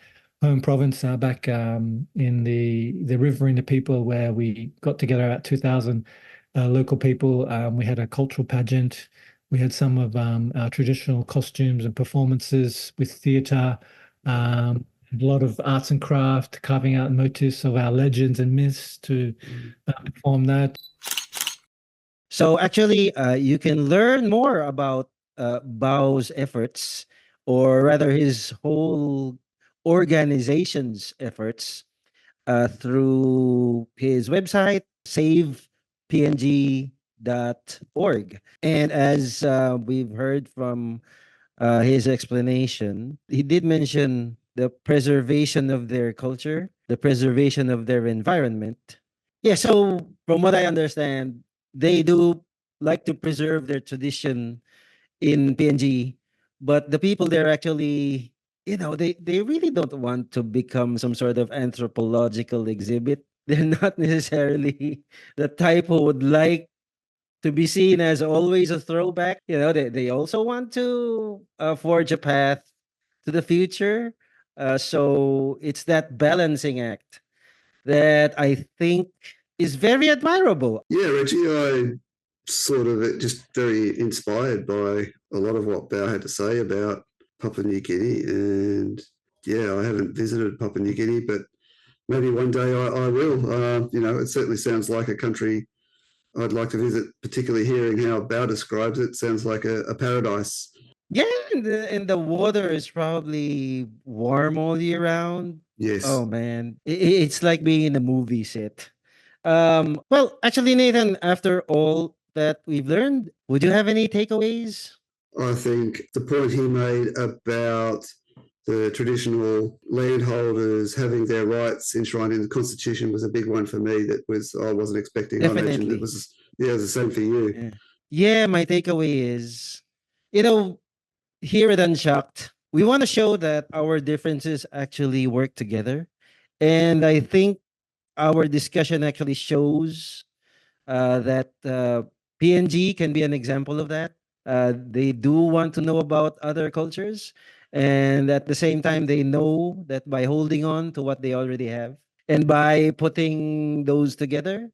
home province, back in the river in the people, where we got together about 2,000 local people. We had a cultural pageant We had some of our traditional costumes and performances with theatre, a lot of arts and craft, carving out motifs of our legends and myths to perform that. So actually, you can learn more about Bao's efforts, or rather his whole organization's efforts, through his website, savepng.org. And as we've heard from his explanation, he did mention the preservation of their culture, the preservation of their environment. Yeah, so from what I understand, they do like to preserve their tradition in PNG, but the people there actually, they really don't want to become some sort of anthropological exhibit. They're not necessarily the type who would like to be seen as always a throwback. They also want to forge a path to the future. So it's that balancing act that I think is very admirable. Yeah, Reggie, I sort of just very inspired by a lot of what Bao had to say about Papua New Guinea. And yeah, I haven't visited Papua New Guinea, but maybe one day I will. It certainly sounds like a country I'd like to visit, particularly hearing how Bao describes it. Sounds like a paradise. Yeah, and the water is probably warm all year round. Yes. Oh man, it's like being in a movie set. Well, actually, Nathan, after all that we've learned, would you have any takeaways? I think the point he made about the traditional landholders having their rights enshrined in the Constitution was a big one for me. That was I wasn't expecting. I imagine it Definitely. was the same for you. Yeah. Yeah, my takeaway is, you know, here at Unshocked, we want to show that our differences actually work together. And I think our discussion actually shows that PNG can be an example of that. They do want to know about other cultures, and at the same time, they know that by holding on to what they already have and by putting those together,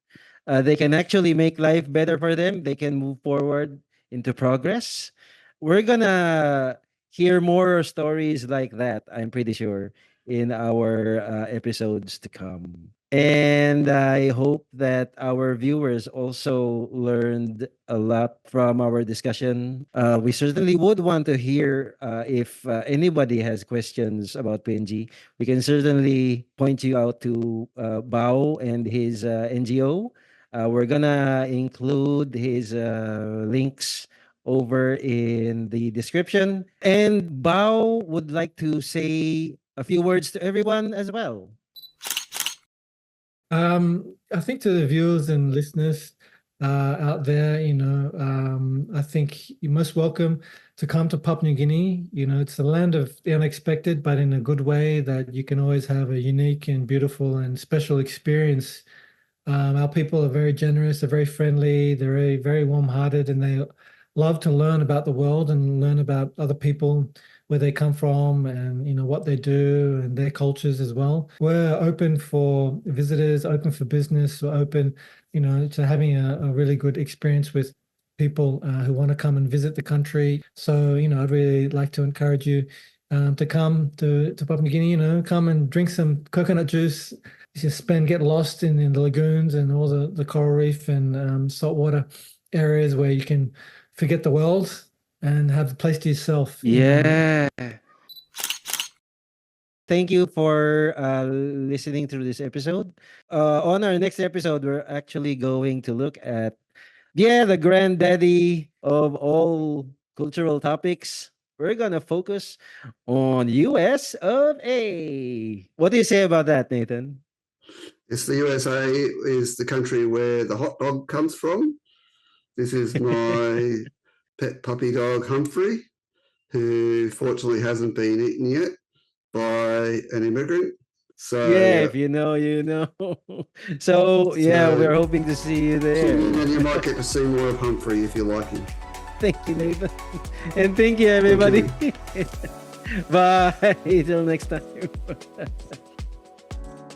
they can actually make life better for them. They can move forward into progress. We're gonna hear more stories like that, I'm pretty sure, in our episodes to come. And I hope that our viewers also learned a lot from our discussion. We certainly would want to hear if anybody has questions about PNG. We can certainly point you out to Bao and his NGO. We're gonna include his links over in the description. And Bao would like to say a few words to everyone as well. I think to the viewers and listeners out there, I think you're most welcome to come to Papua New Guinea. It's the land of the unexpected, but in a good way that you can always have a unique and beautiful and special experience. Our people are very generous, they're very friendly, they're very, very warm-hearted, and they love to learn about the world and learn about other people, where they come from, and what they do and their cultures as well. We're open for visitors, open for business, we're open, to having a really good experience with people who want to come and visit the country. So, I'd really like to encourage you to come to Papua New Guinea, come and drink some coconut juice, just get lost in the lagoons and all the coral reef and saltwater areas where you can forget the world and have the place to yourself. Yeah. Thank you for listening through this episode. On our next episode, we're actually going to look at, the granddaddy of all cultural topics. We're going to focus on US of A. What do you say about that, Nathan? It's the USA is the country where the hot dog comes from. This is my pet puppy dog, Humphrey, who fortunately hasn't been eaten yet by an immigrant. So Yeah, if you know, you know. So, we're hoping to see you there. And you might get to see more of Humphrey if you like him. Thank you, Nathan. And thank you, everybody. Bye. Till next time.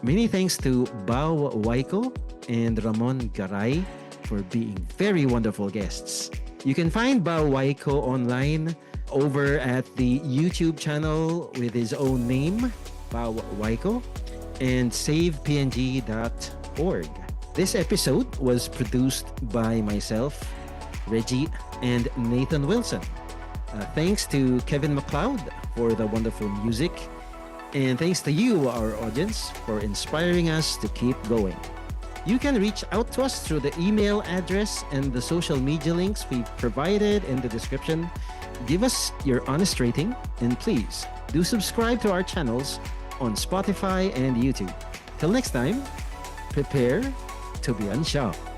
Many thanks to Bao Waiko and Ramon Garay for being very wonderful guests. You can find Bao Waiko online over at the YouTube channel with his own name, Bao Waiko, and savepng.org. This episode was produced by myself, Reggie, and Nathan Wilson. Thanks to Kevin MacLeod for the wonderful music. And thanks to you, our audience, for inspiring us to keep going. You can reach out to us through the email address and the social media links we've provided in the description. Give us your honest rating, and please do subscribe to our channels on Spotify and YouTube. Till next time, prepare to be unshocked.